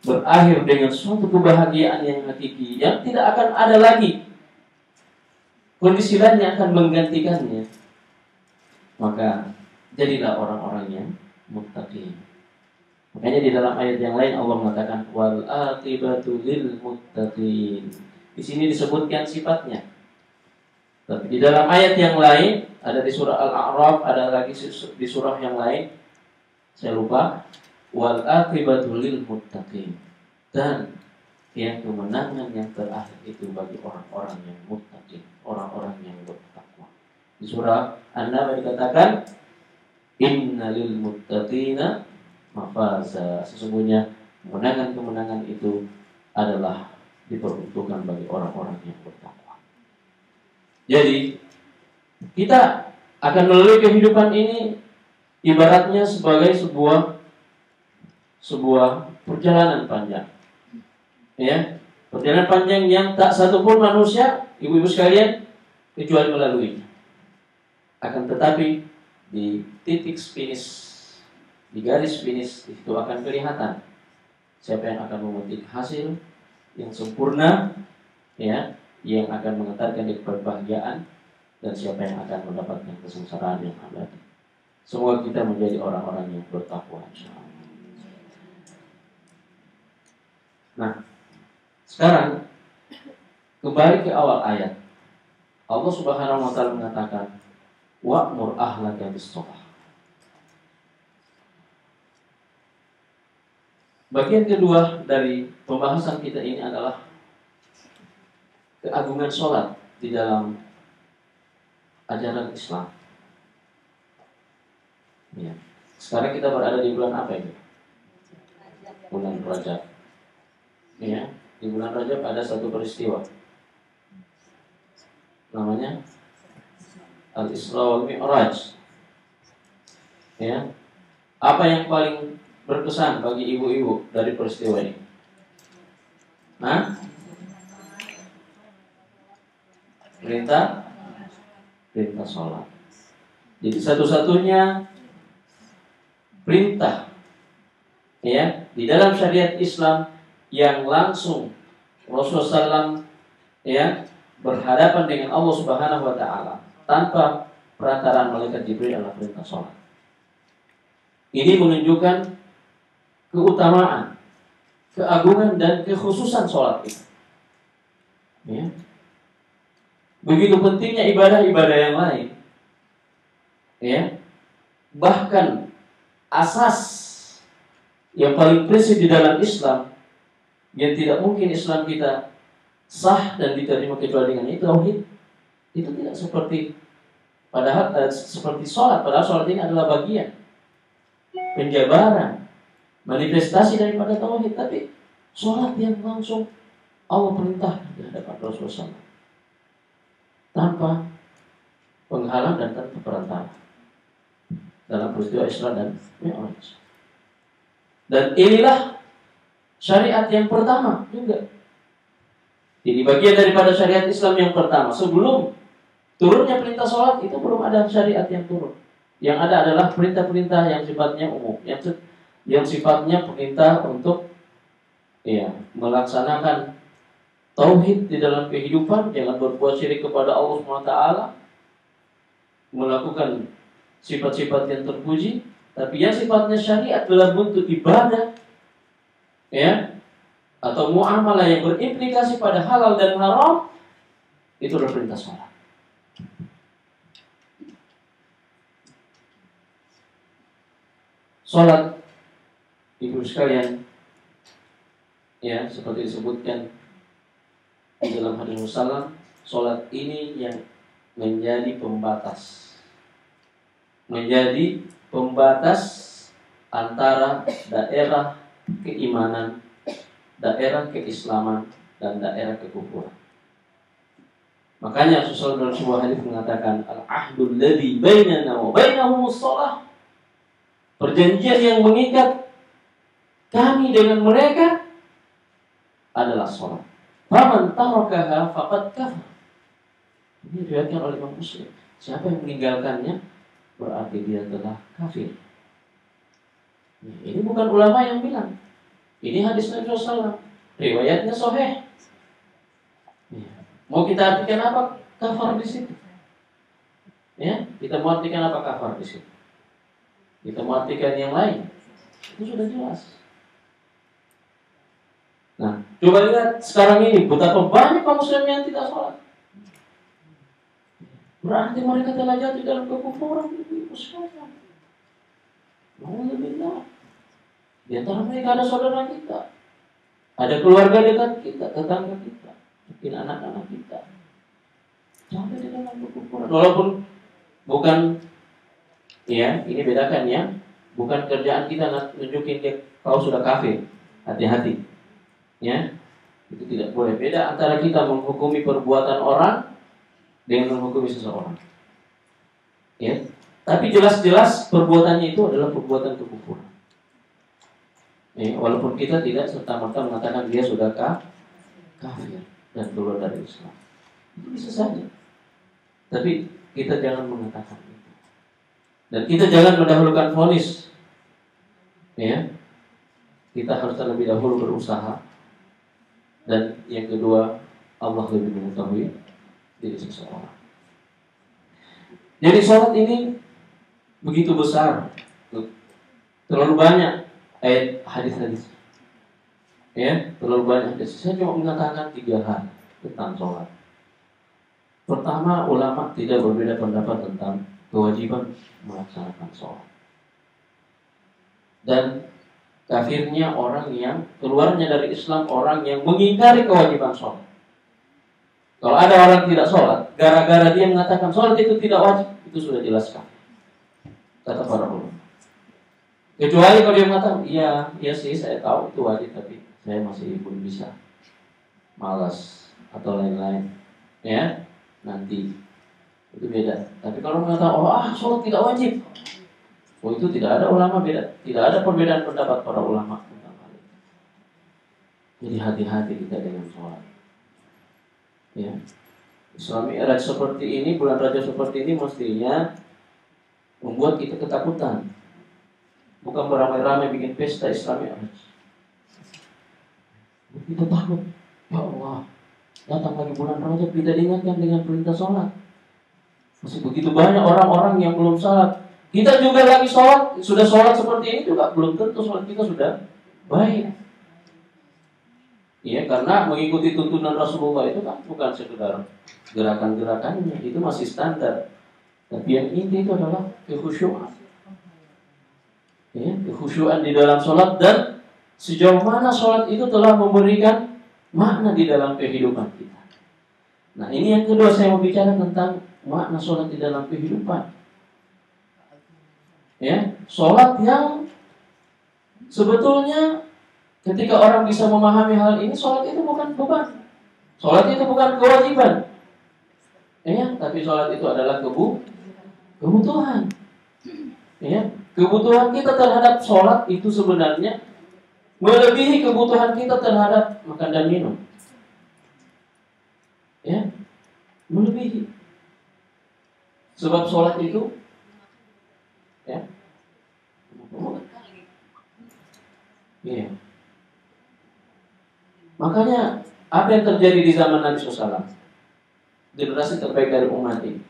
berakhir dengan suatu kebahagiaan yang hakiki, yang tidak akan ada lagi kondisi lain yang akan menggantikannya, maka jadilah orang-orang yang muttaqin. Makanya di dalam ayat yang lain Allah mengatakan wal aqibatu lil muttaqin. Di sini disebutkan sifatnya. Tapi di dalam ayat yang lain, ada di surah Al-A'raf, ada lagi di surah yang lain, saya lupa, wal aqibatu lil muttaqin. Dan yang kemenangan yang terakhir itu bagi orang-orang yang muttaqin, orang-orang yang bertakwa. Di surah An-Naml dikatakan innalil muttaqina mafaza. Sesungguhnya kemenangan-kemenangan itu adalah diperuntukkan bagi orang-orang yang bertakwa. Jadi kita akan melalui kehidupan ini ibaratnya sebagai sebuah perjalanan panjang. Ya, perjalanan panjang yang tak satupun manusia, ibu-ibu sekalian, kecuali melaluinya. Akan tetapi di titik finish, di garis finish itu akan kelihatan siapa yang akan memetik hasil yang sempurna, ya, yang akan mengantarkan kebahagiaan, dan siapa yang akan mendapatkan kesengsaraan yang abadi. Semoga kita menjadi orang-orang yang bertakwa, insyaallah. Nah, sekarang kembali ke awal ayat. Allah Subhanahu wa taala mengatakan, wa'mur ahlaka bis-shalah. Bagian kedua dari pembahasan kita ini adalah keagungan sholat di dalam ajaran Islam. Ya. Sekarang kita berada di bulan apa ini? Bulan Rajab. Ya, di bulan Rajab ada satu peristiwa. Namanya Al-Isra wal Mi'raj. Ya. Apa yang paling berkesan bagi ibu-ibu dari peristiwa ini? Hah? Perintah sholat. Jadi satu-satunya perintah ya di dalam syariat Islam yang langsung Rasulullah SAW ya berhadapan dengan Allah Subhanahu wa taala tanpa perantaraan malaikat Jibril adalah perintah sholat. Ini menunjukkan keutamaan, keagungan dan kekhususan sholat itu. Ya. Begitu pentingnya ibadah-ibadah yang lain. Ya. Bahkan asas yang paling prinsip di dalam Islam yang tidak mungkin Islam kita sah dan diterima kecuali dengan itu tauhid. Itu tidak seperti seperti sholat. Padahal sholat ini adalah bagian penjabaran, manifestasi daripada tauhid. Tapi sholat yang langsung Allah perintahkan di hadapan Rasulullah SAW tanpa penghalang dan tanpa perantara dalam peristiwa Isra dan Mi'raj. Dan inilah syariat yang pertama juga. Jadi bagian daripada syariat Islam yang pertama. Sebelum turunnya perintah sholat itu belum ada syariat yang turun. Yang ada adalah perintah-perintah yang sifatnya umum, yang sifatnya perintah untuk melaksanakan tauhid di dalam kehidupan, jangan berbuat syirik kepada Allah SWT, melakukan sifat-sifat yang terpuji, tapi yang sifatnya syariat dalam bentuk ibadah, ya, atau muamalah yang berimplikasi pada halal dan haram, itu adalah perintah sholat. Sholat, ibu sekalian, ya, seperti disebutkan di dalam hadis Rasulullah, sholat ini yang menjadi pembatas antara daerah keimanan, daerah keislaman, dan daerah kekufuran. Makanya Rasulullah dalam sebuah hadis mengatakan, al-ahdul ladzi bainana wa bainahumus shalah. Perjanjian yang mengikat kami dengan mereka adalah sholat. Faman tarakaha faqad kafar. Ini diriwayatkan oleh Imam Muslim. Siapa yang meninggalkannya berarti dia telah kafir. Ini bukan ulama yang bilang. Ini hadis Nabi SAW. Riwayatnya sahih. Mau kita artikan apa kafar di situ? Ya, kita mau artikan apa kafar di situ? Kita mau artikan yang lain. Itu sudah jelas. Nah, coba lihat sekarang ini betapa banyak kaum muslim yang tidak sholat. Berarti mereka telah jatuh dalam kekufuran. Alhamdulillah. Di antara mereka ada saudara kita, ada keluarga dekat kita, tetangga kita, mungkin anak-anak kita. Sampai di dalam kekufuran. Walaupun bukan, ya, ini bedakan ya, bukan kerjaan kita nunjukin dia kau sudah kafir. Hati-hati. Ya, itu tidak boleh. Beda antara kita menghukumi perbuatan orang dengan menghukumi seseorang. Ya, tapi jelas-jelas perbuatannya itu adalah perbuatan kekufuran. Ya, walaupun kita tidak serta-merta mengatakan dia sudah kafir dan keluar dari Islam, itu bisa saja. Tapi kita jangan mengatakan itu, dan kita jangan mendahulukan vonis. Ya, kita harus terlebih dahulu berusaha. Dan yang kedua, Allah lebih mengetahui diri seseorang. Jadi sholat ini begitu besar, terlalu banyak ayat hadis-hadis. Ya, terlalu banyak hadis. Saya cuma mengatakan 3 hal tentang sholat. Pertama, ulama tidak berbeda pendapat tentang kewajiban melaksanakan sholat. Dan kafirnya orang yang keluarnya dari Islam, orang yang mengingkari kewajiban sholat. Kalau ada orang tidak sholat, gara-gara dia mengatakan sholat itu tidak wajib, itu sudah jelas kafir, kata para ulama. Kecuali kalau dia mengatakan, iya sih saya tahu itu wajib, tapi saya masih belum bisa, malas atau lain-lain, ya nanti itu beda. Tapi kalau mengatakan, sholat tidak wajib, itu tidak ada ulama beda, tidak ada perbedaan pendapat para ulama tentang hal itu. Jadi hati-hati kita dengan sholat. Ya, Islam Mi'raj seperti ini, bulan Rajab seperti ini mestinya membuat kita ketakutan. Bukan beramai-ramai bikin pesta Islam Mi'raj. Kita takut, ya Allah, datang lagi bulan Rajab, kita diingatkan dengan perintah sholat. Masih begitu banyak orang-orang yang belum sholat. Kita juga lagi sholat, sudah sholat seperti ini juga belum tentu sholat kita sudah baik. Ya, karena mengikuti tuntunan Rasulullah itu kan bukan sekedar gerakan-gerakannya, itu masih standar. Tapi yang inti itu adalah kekhusyuan. Ya, kekhusyuan di dalam sholat dan sejauh mana sholat itu telah memberikan makna di dalam kehidupan kita. Nah, ini yang kedua saya mau bicara tentang makna sholat di dalam kehidupan. Ya, sholat yang sebetulnya ketika orang bisa memahami hal ini, sholat itu bukan beban, sholat itu bukan kewajiban, ya, tapi sholat itu adalah kebutuhan. Ya, kebutuhan kita terhadap sholat itu sebenarnya melebihi kebutuhan kita terhadap makan dan minum. Ya, melebihi. Sebab sholat itu, ya, iya. Makanya apa yang terjadi di zaman Nabi SAW, generasi terbaik dari umat ini,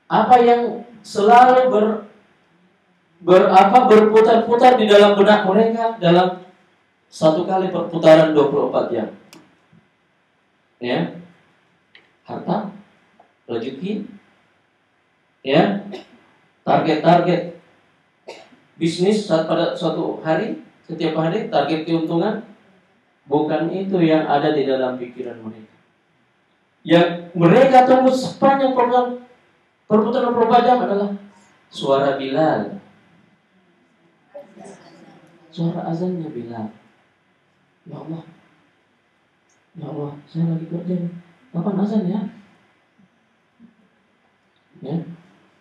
apa yang selalu berputar-putar di dalam benak mereka dalam satu kali perputaran 24 jam, ya, harta, rezeki, ya, target-target bisnis pada suatu hari, setiap hari target keuntungan. Bukan itu yang ada di dalam pikiran mereka. Yang mereka tunggu sepanjang perputaran 24 jam adalah suara Bilal, suara azannya Bilal. Ya Allah, saya lagi kerja nih, kapan azan ya? Ya,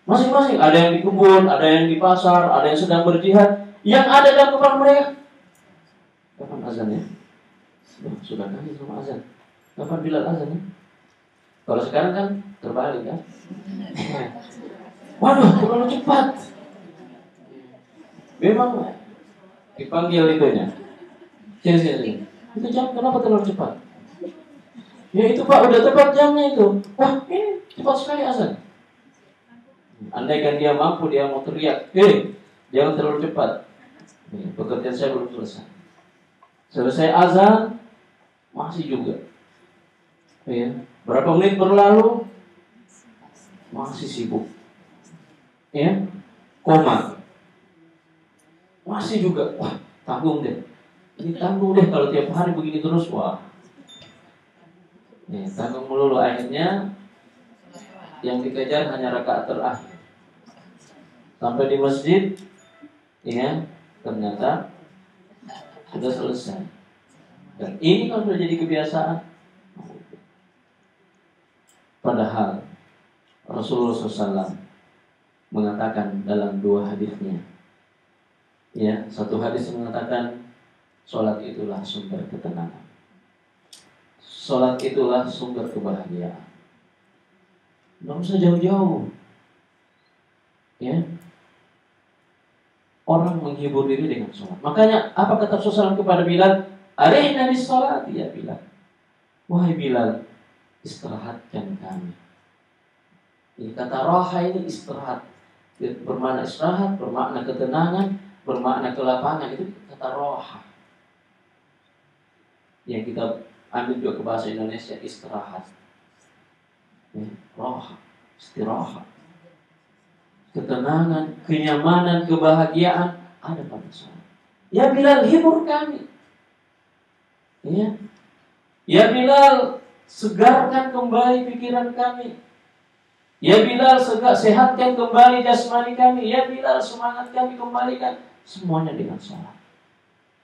masing-masing, ada yang di kebun, ada yang di pasar, ada yang sedang berjihad. Yang ada dalam kepala mereka, kapan azan ya? Sudah kali sama azan, kapan Bilal azan ya? Kalau sekarang kan terbalik kan? Waduh, terlalu cepat. Memang dipanggil itunya. Sini. Itu jam kenapa terlalu cepat? Ya itu Pak, udah tepat jamnya itu. Wah, ini cepat sekali azan. Andaikan dia mampu, dia mau teriak, jangan terlalu cepat. Pekerjaan saya belum selesai. Selesai azan, masih juga. Ya. Berapa menit berlalu, masih sibuk. Ya, koma. Masih juga, wah, tanggung deh. Ini tanggung deh kalau tiap hari begini terus, wah. Ya, tanggung melulu, akhirnya yang dikejar hanya rakaat terakhir. Sampai di masjid, ya, ternyata sudah selesai. Dan ini kalau sudah jadi kebiasaan, padahal Rasulullah SAW mengatakan dalam 2 hadisnya, ya, satu hadis mengatakan sholat itulah sumber ketenangan, sholat itulah sumber kebahagiaan. Nggak usah jauh-jauh, ya. Orang menghibur diri dengan sholat. Makanya apa kata Rasulullah kepada Bilal? Arihna bis sholat, ya Bilal. Wahai Bilal, istirahatkan kami. Ini kata roha ini istirahat. bermakna istirahat, bermakna ketenangan, bermakna kelapangan. Itu kata roha. Yang kita ambil juga ke bahasa Indonesia istirahat. Roha, istirahat. Ketenangan, kenyamanan, kebahagiaan ada pada sholat. Ya Bilal, hibur kami. Ya Bilal, segarkan kembali pikiran kami. Ya Bilal, sehatkan kembali jasmani kami. Ya Bilal, semangat kami kembalikan. Semuanya dengan sholat.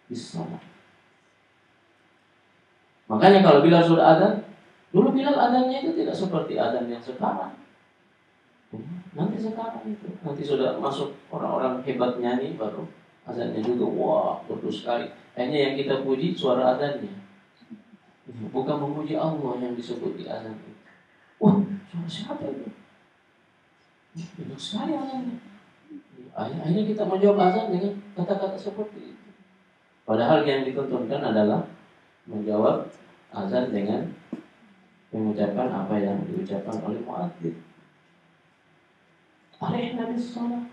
Di sholat. Makanya kalau Bilal sudah adzan, dulu Bilal adzannya itu tidak seperti adzan yang sekarang. Nanti sekarang itu, nanti sudah masuk orang-orang hebat nyanyi baru adzannya juga wah merdu sekali. Hanya yang kita puji suara adzannya, bukan memuji Allah yang disebut di adzan itu. Wah, suara siapa itu? Enak sekali adzannya. Akhirnya kita menjawab azan dengan kata-kata seperti itu. Padahal yang ditontonkan adalah menjawab azan dengan mengucapkan apa yang diucapkan oleh muadzin. Arehna bis shalah.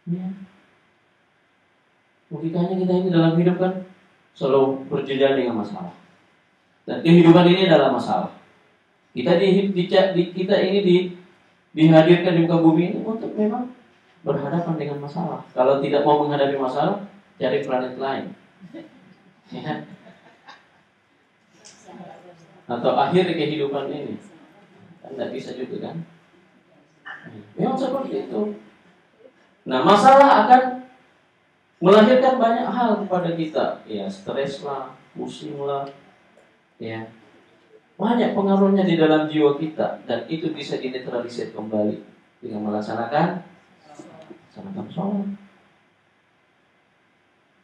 Ya. Logikanya kita ini dalam hidup kan selalu berjejaring dengan masalah. Dan kehidupan ini adalah masalah. Kita dihadirkan di muka bumi ini untuk memang berhadapan dengan masalah. Kalau tidak mau menghadapi masalah, cari planet lain. Ya. Atau akhir kehidupan ini. Kan tidak bisa juga kan? Memang seperti itu. Nah, masalah akan melahirkan banyak hal kepada kita. Ya, stres lah, pusing lah. Ya. Banyak pengaruhnya di dalam jiwa kita. Dan itu bisa dinetralisir kembali dengan melaksanakan sholat.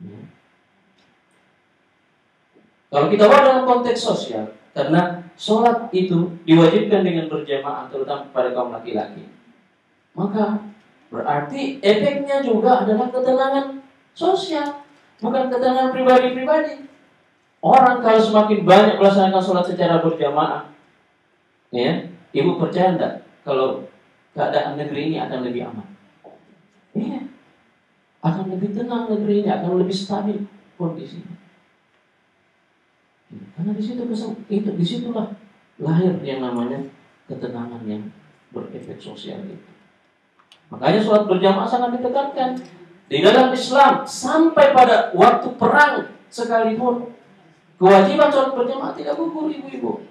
Ya. Kalau kita bawa dalam konteks sosial, karena sholat itu diwajibkan dengan berjamaah, terutama pada kaum laki-laki, maka berarti efeknya juga adalah ketenangan sosial, bukan ketenangan pribadi-pribadi. Orang kalau semakin banyak melaksanakan sholat secara berjamaah, ya, ibu percaya enggak kalau keadaan negeri ini akan lebih aman? Iya, akan lebih tenang negeri ini, akan lebih stabil kondisinya. Karena disitulah lahir yang namanya ketenangan yang berefek sosial itu. Makanya sholat berjamaah sangat ditekankan di dalam Islam. Sampai pada waktu perang sekalipun kewajiban sholat berjamaah tidak gugur, ibu-ibu.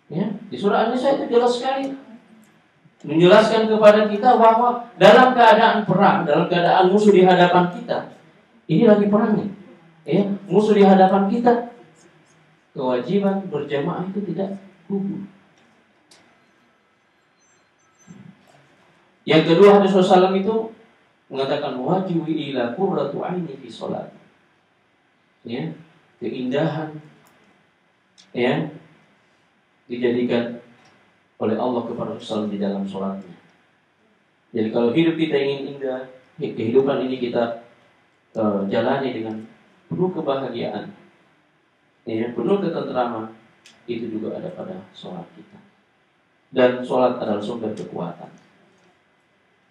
Ya, di surah An-Nisa itu jelas sekali menjelaskan kepada kita bahwa dalam keadaan perang, dalam keadaan musuh di hadapan kita, ini lagi perang nih, ya, musuh di hadapan kita, kewajiban berjamaah itu tidak gugur. Yang kedua, hadis Rasulullah itu mengatakan wajib ila qurratu aini fi shalat. Ya, keindahan ya dijadikan oleh Allah kepada Rasul di dalam sholatnya. Jadi kalau hidup kita ingin indah, kehidupan ini kita jalani dengan penuh kebahagiaan, ya, penuh ketentraman, itu juga ada pada sholat kita. Dan sholat adalah sumber kekuatan.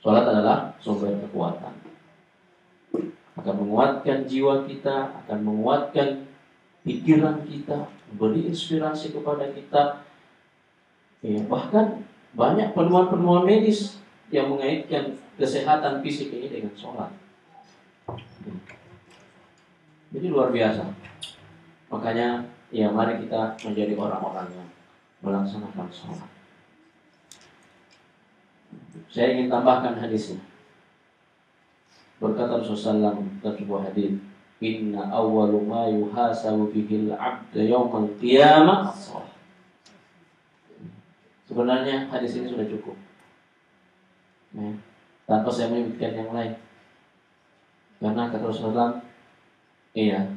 Sholat adalah sumber kekuatan. Akan menguatkan jiwa kita, akan menguatkan pikiran kita, memberi inspirasi kepada kita. Ya, bahkan banyak penemuan-penemuan medis yang mengaitkan kesehatan fisik ini dengan sholat. Jadi luar biasa. Makanya ya mari kita menjadi orang-orang yang melaksanakan sholat. Saya ingin tambahkan hadisnya. Berkata Rasulullah dalam sebuah hadis, "Inna awwalu ma yuhasabu bihil 'abdu yaumal qiyamah as-shalah." Sebenarnya hadis ini sudah cukup. Ya, tanpa saya menyebutkan yang lain. Karena kata Rasulullah, iya,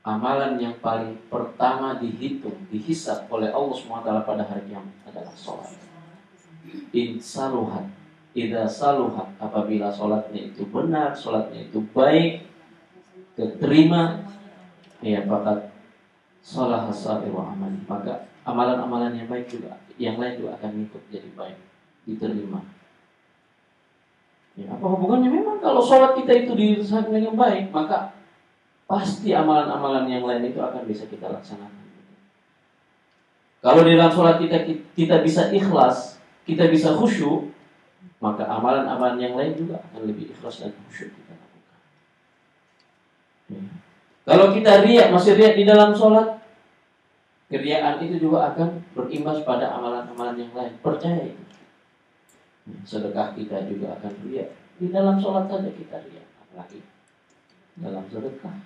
amalan yang paling pertama dihitung, dihisab oleh Allah SWT pada hari kiamat adalah sholat. Insaluhat, idza saluhat, apabila sholatnya itu benar, sholatnya itu baik, keterima, ya fakat salah sa'iru amal, maka amalan-amalan yang baik juga, yang lain juga akan ikut jadi baik, diterima. Ya, apa hubungannya? Memang kalau sholat kita itu dilaksanakan dengan baik, maka pasti amalan-amalan yang lain itu akan bisa kita laksanakan. Kalau di dalam sholat kita bisa ikhlas, kita bisa khusyuk, maka amalan-amalan yang lain juga akan lebih ikhlas dan khusyuk kita lakukan. Ya. Kalau kita riak, masih riak di dalam sholat, keriaan itu juga akan berimbas pada amalan-amalan yang lain. Percaya itu. Sedekah kita juga akan riak. Di dalam sholat saja kita riak, apalagi dalam sedekah.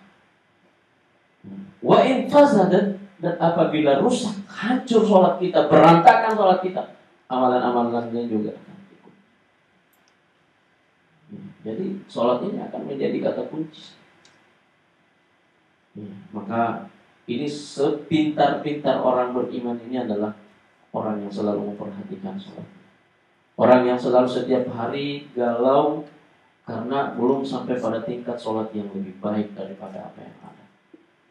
Wa in fasadat, dan apabila rusak, hancur sholat kita, berantakan sholat kita, amalan-amalannya juga akan ikut. Jadi sholat ini akan menjadi kata kunci. Maka ini sepintar-pintar orang beriman ini adalah orang yang selalu memperhatikan sholat. Orang yang selalu setiap hari galau karena belum sampai pada tingkat sholat yang lebih baik daripada apa yang ada.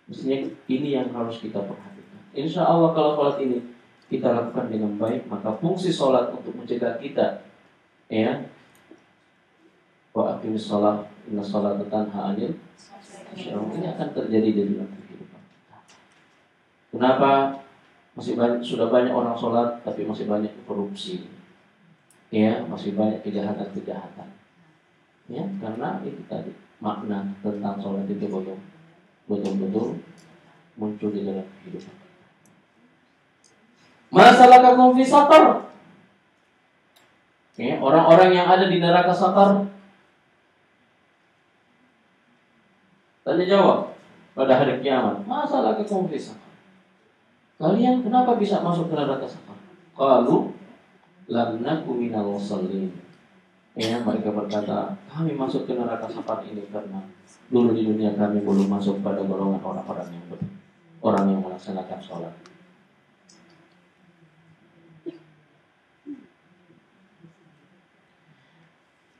Mestinya ini yang harus kita perhatikan. Insya Allah kalau sholat ini kita lakukan dengan baik, maka fungsi sholat untuk mencegah kita, ya, wa aqimis sholat, inna sholata tanha 'anil ini akan terjadi di dalam kehidupan kita. Kenapa sudah banyak orang sholat tapi masih banyak korupsi, ya, masih banyak kejahatan-kejahatan, ya, karena itu tadi makna tentang sholat itu betul-betul muncul di dalam kehidupan. Masalahkakum fi saqar. Ya, orang-orang yang ada di neraka saqar, tanya jawab pada hari kiamat. Masalahkakum fi saqar. Kalian kenapa bisa masuk ke neraka saqar? Qalu lam naku minal musallin. Ya, mereka berkata, kami masuk ke neraka saqar ini karena dulu di dunia kami belum masuk pada golongan orang-orang yang melaksanakan sholat.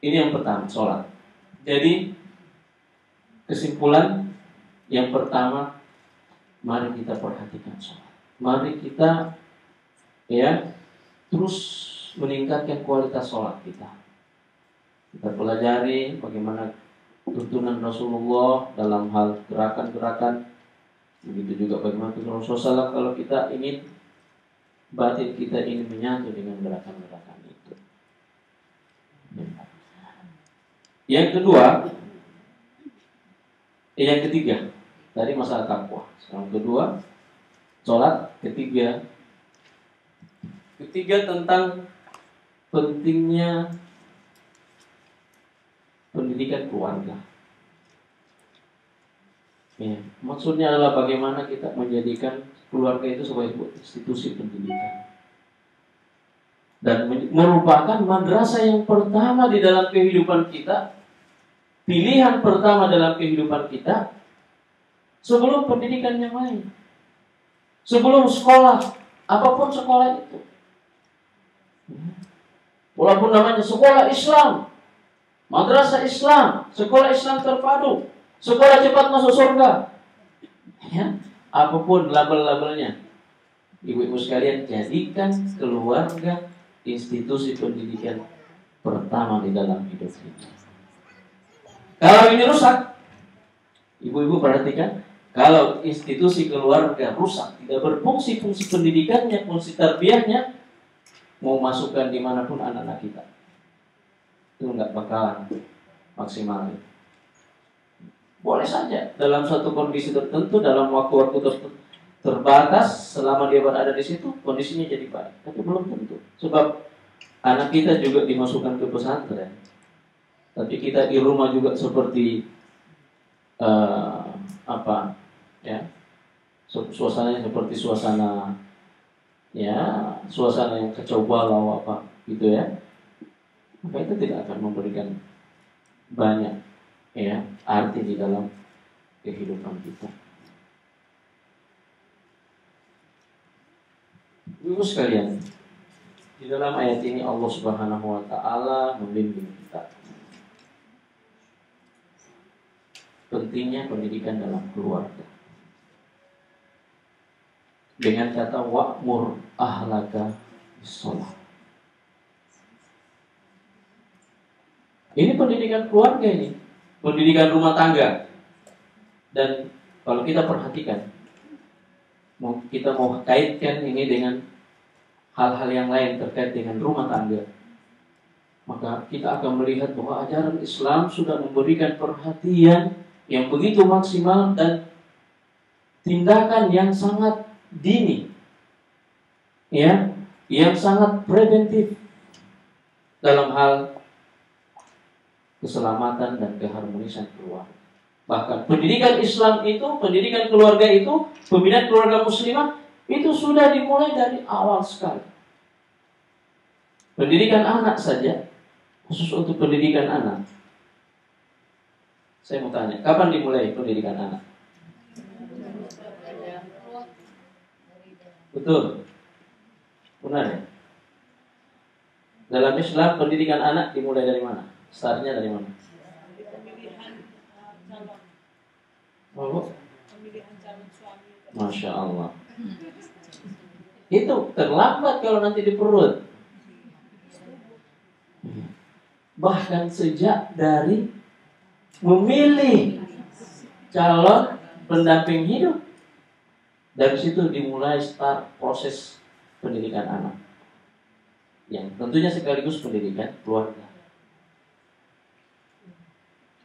Ini yang pertama, sholat. Jadi kesimpulan yang pertama, mari kita perhatikan sholat. Mari kita, ya, terus meningkatkan kualitas sholat kita. Kita pelajari bagaimana tuntunan Rasulullah dalam hal gerakan-gerakan. Begitu juga bagaimana tuntunan Rasulullah kalau kita ingin batin kita ini menyatu dengan gerakan-gerakan itu. Yang kedua, yang ketiga, tadi masalah takwa. Yang kedua, sholat. Ketiga tentang pentingnya pendidikan keluarga. Ya, maksudnya adalah bagaimana kita menjadikan keluarga itu sebagai institusi pendidikan dan merupakan madrasah yang pertama di dalam kehidupan kita, pilihan pertama dalam kehidupan kita sebelum pendidikan yang lain, sebelum sekolah, apapun sekolah itu. Walaupun namanya sekolah Islam, madrasah Islam, sekolah Islam terpadu, sekolah cepat masuk surga, ya, apapun label-labelnya, ibu-ibu sekalian, jadikan keluarga institusi pendidikan pertama di dalam hidup kita. Kalau ini rusak, ibu-ibu perhatikan, kalau institusi keluarga rusak, tidak berfungsi fungsi pendidikannya, fungsi tarbiyahnya, mau masukkan dimanapun anak-anak kita, itu nggak bakalan maksimal. Boleh saja dalam satu kondisi tertentu, dalam waktu-waktu terbatas, selama dia berada di situ, kondisinya jadi baik. Tapi belum tentu. Sebab anak kita juga dimasukkan ke pesantren, tapi kita di rumah juga seperti suasananya seperti suasana yang kacau balau apa gitu ya. Maka itu tidak akan memberikan banyak, ya, arti di dalam kehidupan kita. Ibu sekalian, di dalam ayat ini Allah Subhanahu wa taala membimbing kita pentingnya pendidikan dalam keluarga. Dengan kata wa'mur ahlaka bis-shalah. Ini pendidikan keluarga ini, pendidikan rumah tangga. Dan kalau kita perhatikan, kita mau kaitkan ini dengan hal-hal yang lain terkait dengan rumah tangga, maka kita akan melihat bahwa ajaran Islam sudah memberikan perhatian yang begitu maksimal dan tindakan yang sangat dini, ya, yang sangat preventif dalam hal keselamatan dan keharmonisan keluarga. Bahkan pendidikan Islam itu, pendidikan keluarga itu, pembinaan keluarga muslimah itu sudah dimulai dari awal sekali. Pendidikan anak saja, khusus untuk pendidikan anak. Saya mau tanya, kapan dimulai pendidikan anak? Betul. Benar ya? Dalam Islam pendidikan anak dimulai dari mana? Startnya dari mana? Oh, Masya Allah. Itu terlambat kalau nanti di perut. Bahkan sejak dari memilih calon pendamping hidup, dari situ dimulai start proses pendidikan anak, yang tentunya sekaligus pendidikan keluarga.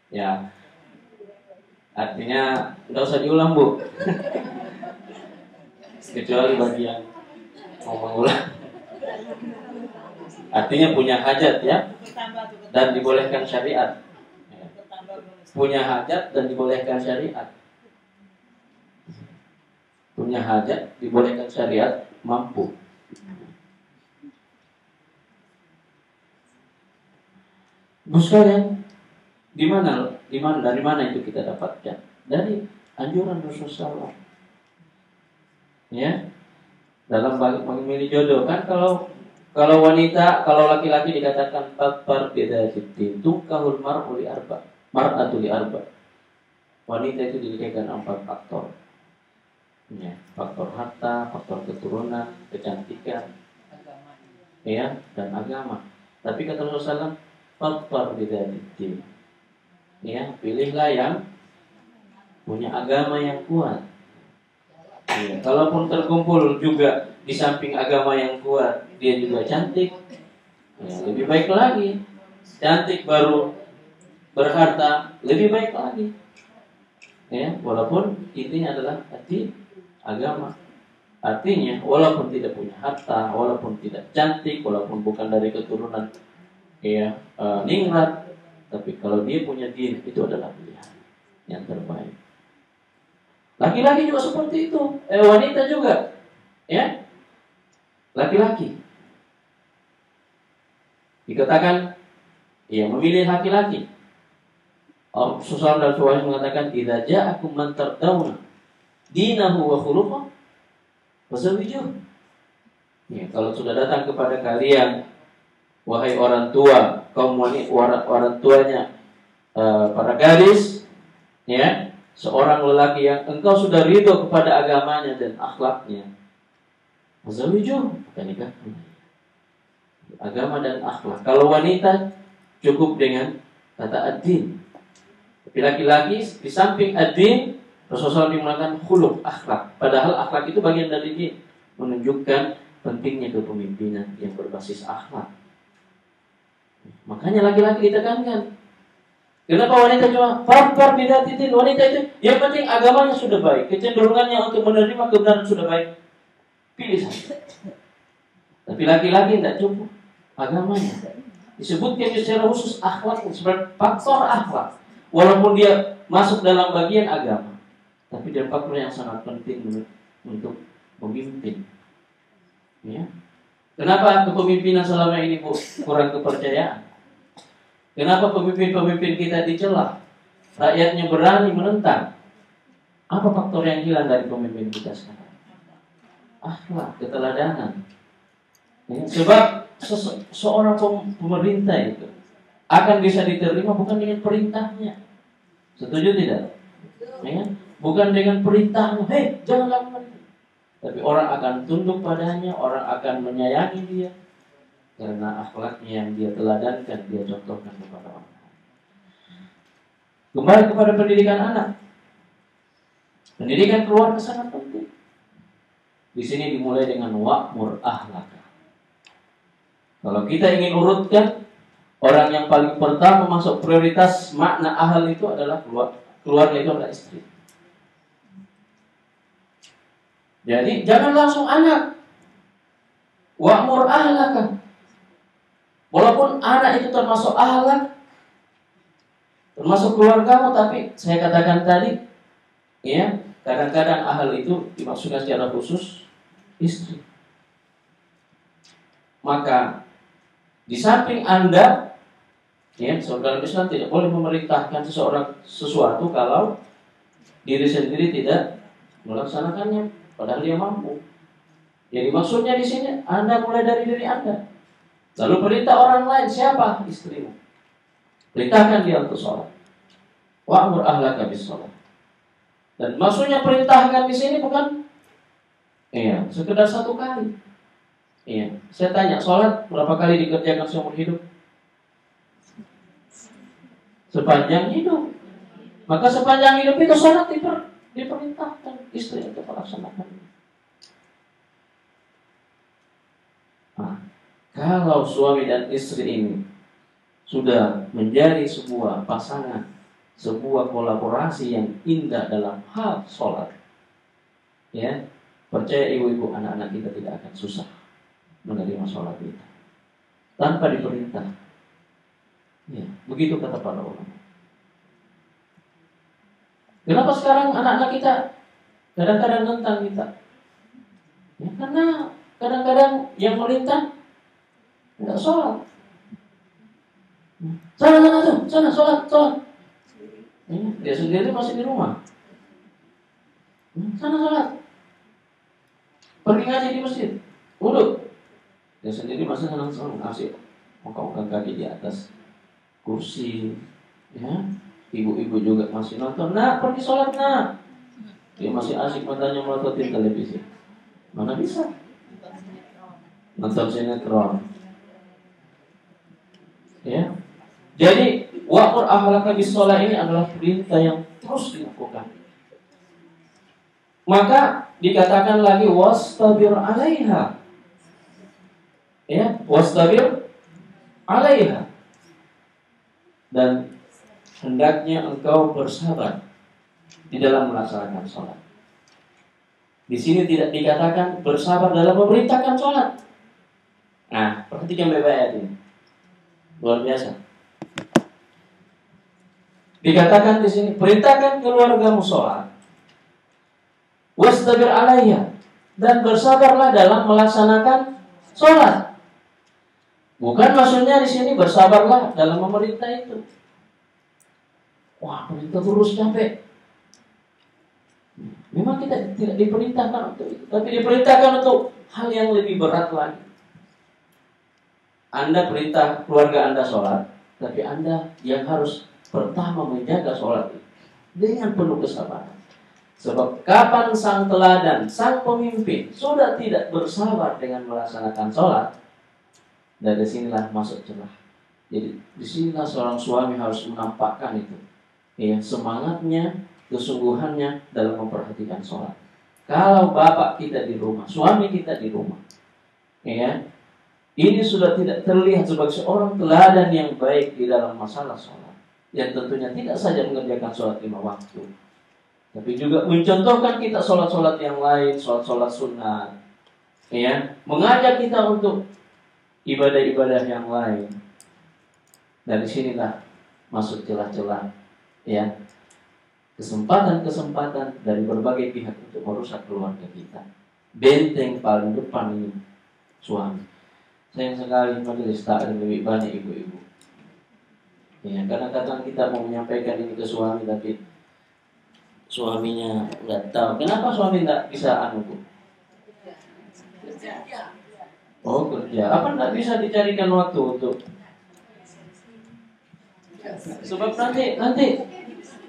Ya, artinya nggak usah diulang, Bu. Kecuali bagi yang mau mengulang. Artinya punya hajat ya, dan dibolehkan syariat. Punya hajat dan dibolehkan syariat. Punya hajat dibolehkan syariat, mampu. Bu sekalian, dari mana itu kita dapatkan? Dari anjuran Rasulullah. Ya, dalam memilih jodoh kan, kalau wanita, kalau laki-laki dikatakan babar beda jitin, tungkahul mar'u li arba, mar'atu li arba. Wanita itu dinikahikan 4 faktor. Ya, faktor harta, faktor keturunan, kecantikan, ya, dan agama. Tapi kata Rasulullah, babar beda jitin. Ya, pilihlah yang punya agama yang kuat. Ya, kalaupun terkumpul juga di samping agama yang kuat, dia juga cantik, ya, lebih baik lagi. Cantik baru berharta, lebih baik lagi. Ya, walaupun intinya adalah hati agama. Artinya, walaupun tidak punya harta, walaupun tidak cantik, walaupun bukan dari keturunan ya ningrat, tapi kalau dia punya din, itu adalah pilihan yang terbaik. Laki-laki juga seperti itu, wanita juga, ya. Laki-laki dikatakan, ya, memilih laki-laki. Rasulullah dan Tuhan mengatakan, "Idza ja'akum man tardawna dinahu wa khuluquhu fazawwijuh." Ya, kalau sudah datang kepada kalian, wahai orang tua, kaum wanita, orang tuanya para gadis, ya, seorang lelaki yang engkau sudah ridho kepada agamanya dan akhlaknya, fazawwijuh, maka nikah. Agama dan akhlak. Kalau wanita cukup dengan kata ad-din. Tapi laki-laki di samping ad-din, Rasulullah mengatakan khuluq, akhlak. Padahal akhlak itu bagian dari din, menunjukkan pentingnya kepemimpinan yang berbasis akhlak. Makanya laki-laki ditekankan. Kenapa wanita cuma farfar bidatitin? Wanita itu yang penting agamanya sudah baik, kecenderungannya untuk menerima kebenaran sudah baik, pilih saja. Tapi laki-laki tidak cukup agamanya. Disebutkan secara khusus akhlak, sebagai faktor akhlak. Walaupun dia masuk dalam bagian agama, tapi dia faktor yang sangat penting untuk memimpin. Ya. Kenapa kepemimpinan selama ini kurang kepercayaan? Kenapa pemimpin-pemimpin kita dicela? Rakyatnya berani menentang. Apa faktor yang hilang dari pemimpin kita sekarang? Akhlak, keteladanan. Ya, sebab seorang pemerintah itu akan bisa diterima bukan dengan perintahnya. Setuju tidak? Ya, bukan dengan perintahnya. Hei, jangan lakukan itu. Tapi orang akan tunduk padanya, orang akan menyayangi dia karena akhlaknya yang dia teladankan, dia contohkan kepada orang. Kembali kepada pendidikan anak. Pendidikan keluarga sangat penting. Di sini dimulai dengan wa'mur ahlaka. Kalau kita ingin urutkan, orang yang paling pertama masuk prioritas makna ahal itu adalah keluarga itu adalah istri. Jadi jangan langsung anak. Wa'mur ahlaka. Walaupun anak itu termasuk ahlak, termasuk keluargamu, tapi saya katakan tadi, ya, kadang-kadang ahal itu dimaksudkan secara khusus istri. Maka di samping Anda, ya, saudara Islam tidak boleh memerintahkan sesuatu kalau diri sendiri tidak melaksanakannya, padahal dia mampu. Jadi maksudnya di sini Anda mulai dari diri Anda. Lalu perintah orang lain, siapa? Istrimu. Perintahkan dia untuk sholat. Wa'mur ahlaka bis-sholat. Dan maksudnya perintahkan di sini bukan sekedar satu kali. Saya tanya, sholat berapa kali dikerjakan seumur hidup? Sepanjang hidup. Maka sepanjang hidup itu sholat diperintahkan istri untuk melaksanakannya. Nah, kalau suami dan istri ini sudah menjadi sebuah pasangan, sebuah kolaborasi yang indah dalam hal sholat, ya, percaya ibu-ibu, anak-anak kita tidak akan susah menerima sholat kita tanpa diperintah. Ya, begitu kata para ulama. Kenapa sekarang anak-anak kita kadang-kadang nentang kita? Ya, karena kadang-kadang yang merintah nggak sholat. Sana sholat. Dia sendiri masih di rumah. Sana sholat. Pergi ngaji di masjid. Wudhu. Dia sendiri masih senang-senang asik mengangkat kaki di atas kursi. Ya, ibu-ibu juga masih nonton. Nak, pergi sholat nak. Dia masih asik matanya melototin televisi. Mana bisa? Nonton sinetron. Ya. Jadi wa'mur ahlaka bis-shalah ini adalah perintah yang terus dilakukan. Maka dikatakan lagi wastabir 'alaiha. Ya, wastabir 'alaiha. Dan hendaknya engkau bersabar di dalam melaksanakan sholat. Di sini tidak dikatakan bersabar dalam memerintahkan sholat. Nah, perhatikan baik-baik ini. Luar biasa. Dikatakan di sini, perintahkan keluargamu sholat. Wastabir 'alaiha, dan bersabarlah dalam melaksanakan sholat. Bukan maksudnya di sini bersabarlah dalam memerintah itu. Wah, perintah terus capek. Memang kita tidak diperintahkan untuk itu, tapi diperintahkan untuk hal yang lebih berat lagi. Anda perintah keluarga Anda sholat, tapi Anda yang harus pertama menjaga sholat itu dengan penuh kesabaran. Sebab kapan sang teladan, sang pemimpin sudah tidak bersabar dengan melaksanakan sholat, dari sinilah masuk celah. Jadi disinilah seorang suami harus menampakkan itu, ya, semangatnya, kesungguhannya dalam memperhatikan sholat. Kalau bapak kita di rumah, suami kita di rumah, ya, ini sudah tidak terlihat sebagai seorang teladan yang baik di dalam masalah sholat, yang tentunya tidak saja mengerjakan sholat 5 waktu, tapi juga mencontohkan kita sholat-sholat yang lain, sholat-sholat sunnah, ya, mengajak kita untuk ibadah-ibadah yang lain. Dari sinilah masuk celah-celah, ya, kesempatan-kesempatan dari berbagai pihak untuk merusak keluarga kita. Benteng paling depan ini suami. Sayang sekali majelis taklim lebih banyak ibu-ibu. Ya, kadang-kadang kita mau menyampaikan ini ke suami, tapi suaminya nggak tahu. Kenapa suami nggak bisa Bu? Oh, kerja. Apa nggak bisa dicarikan waktu untuk? Sebab nanti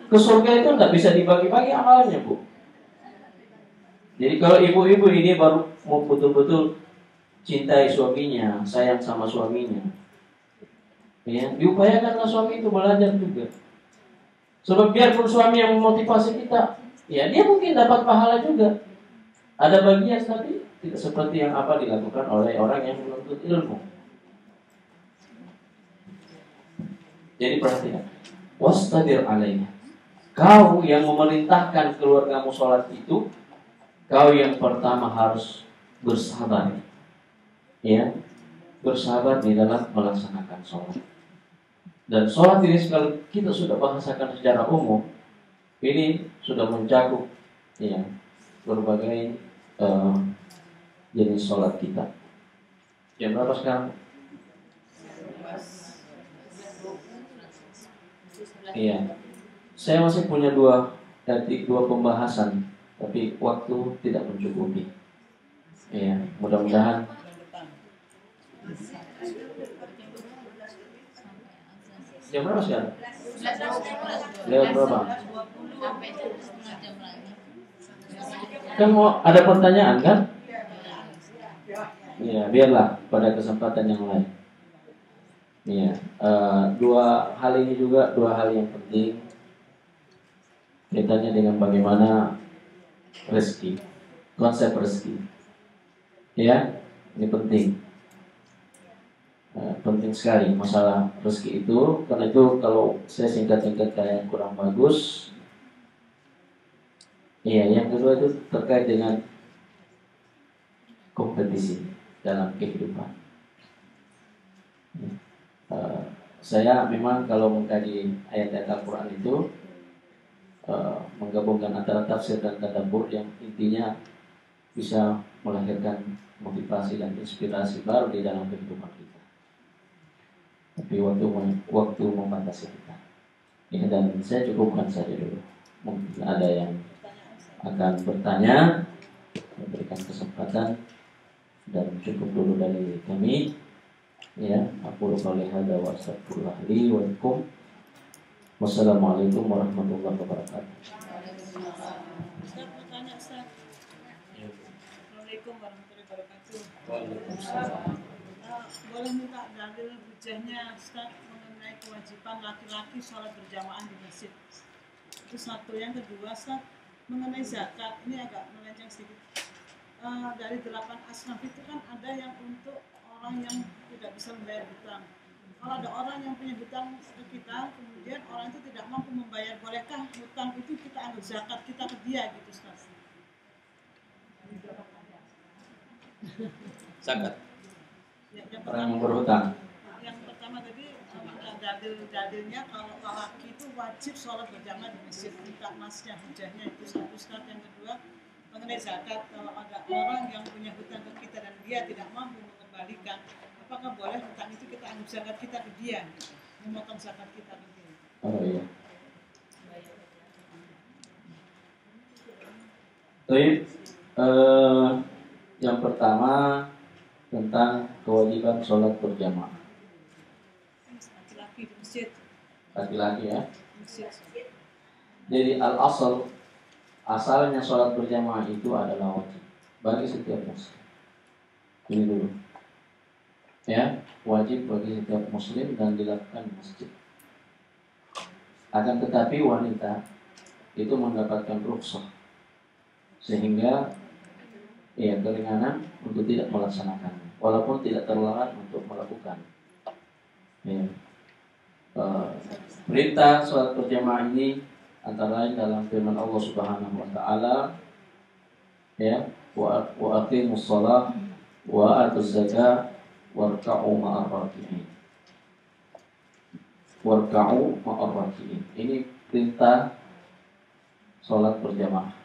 ke surga itu nggak bisa dibagi-bagi amalnya, Bu. Jadi kalau ibu-ibu ini baru mau betul-betul cintai suaminya, sayang sama suaminya, ya, diupayakanlah suami itu belajar juga. Sebab biarpun suami yang memotivasi kita, ya dia mungkin dapat pahala juga. Ada bagian, tapi tidak seperti yang apa dilakukan oleh orang yang menuntut ilmu. Jadi perhatikan, wastabir alainya. Kau yang memerintahkan keluargamu sholat itu, kau yang pertama harus bersabar. Ya, bersabar di dalam melaksanakan sholat. Dan sholat ini kalau kita sudah bahasakan secara umum, ini sudah mencakup ya, berbagai jenis sholat kita. Jam berapa sekarang? Iya, saya masih punya dua pembahasan, tapi waktu tidak mencukupi. Iya, mudah-mudahan. Jam berapa sekarang? Lewat berapa? Kan mau ada pertanyaan kan? Ya, biarlah pada kesempatan yang lain. Ya, dua hal ini juga dua hal yang penting kaitannya dengan bagaimana rezeki, konsep rezeki. Ya, ini penting. Penting sekali masalah rezeki itu. Karena itu kalau saya singkat-singkat kayak kurang bagus. Iya, yang kedua itu terkait dengan kompetisi dalam kehidupan. Saya memang kalau mengkaji ayat-ayat Al-Quran itu menggabungkan antara tafsir dan tadabbur yang intinya bisa melahirkan motivasi dan inspirasi baru di dalam kehidupan kita. Tapi waktu membatasi kita. Ya, dan saya cukupkan saja dulu. Mungkin ada yang akan bertanya, memberikan kesempatan, dan cukup dulu dari kami. Ya, aku qouli hadza wa astaghfirullah li wa lakum. Wassalamualaikum warahmatullahi wabarakatuh. Ustaz bertanya, Ustaz. Assalamualaikum warahmatullahi wabarakatuh. Boleh minta dalil hujahnya Ustaz mengenai kewajiban laki-laki sholat berjamaah di masjid. Itu satu. Yang kedua Ustaz, mengenai zakat, ini agak melenceng sedikit. Dari 8 asnaf itu kan ada yang untuk orang yang tidak bisa membayar hutang. Kalau ada orang yang punya hutang ke kita, kemudian orang itu tidak mampu membayar, bolehkah hutang itu kita anggap zakat kita ke dia gitu Ustaz? Zakat. Ya, Orang yang berhutang. Yang pertama tadi dalilnya kalau laki itu wajib sholat berjamaah di masjid, minta nasnya hujahnya itu satu Ustaz. Yang kedua mengenai zakat, kalau ada orang yang punya hutang ke kita dan dia tidak mampu mengembalikan, apakah boleh hutang itu kita anggap zakat kita ke dia, memotong zakat kita ke dia? Oh iya. Baik, yang pertama tentang kewajiban sholat berjamaah. Laki-laki di masjid. Laki-laki ya. Masjid. Jadi asalnya sholat berjamaah itu adalah wajib bagi setiap muslim. Ini dulu. Ya, wajib bagi setiap muslim dan dilakukan di masjid. Akan tetapi wanita itu mendapatkan rukhsah sehingga ya keringanan untuk tidak melaksanakannya, walaupun tidak terlarang untuk melakukan. Ya. Perintah sholat berjamaah ini antara lain dalam firman Allah Subhanahu wa taala, ya, wa aqimus shalah wa atuz zakah warka'u ma'ar raki'in. Warka'u ma'ar raki'in. Ini perintah sholat berjamaah.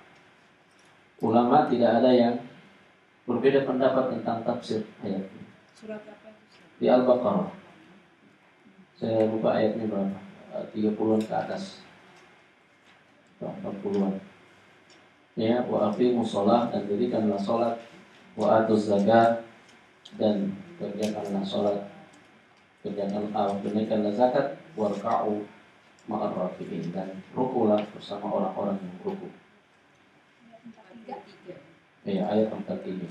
Ulama tidak ada yang berbeda pendapat tentang tafsir ayat ini. Surat apa itu? Di Al-Baqarah. Saya lupa ayatnya berapa. 30-an ke atas. 40-an. Ya, wa aqimus shalah, dan dirikanlah salat, wa atuz zakat, dan kerjakanlah salat, tunaikanlah zakat, warka'u ma'ar raki'in, dan rukulah bersama orang-orang yang ruku. Ya, ayat 43.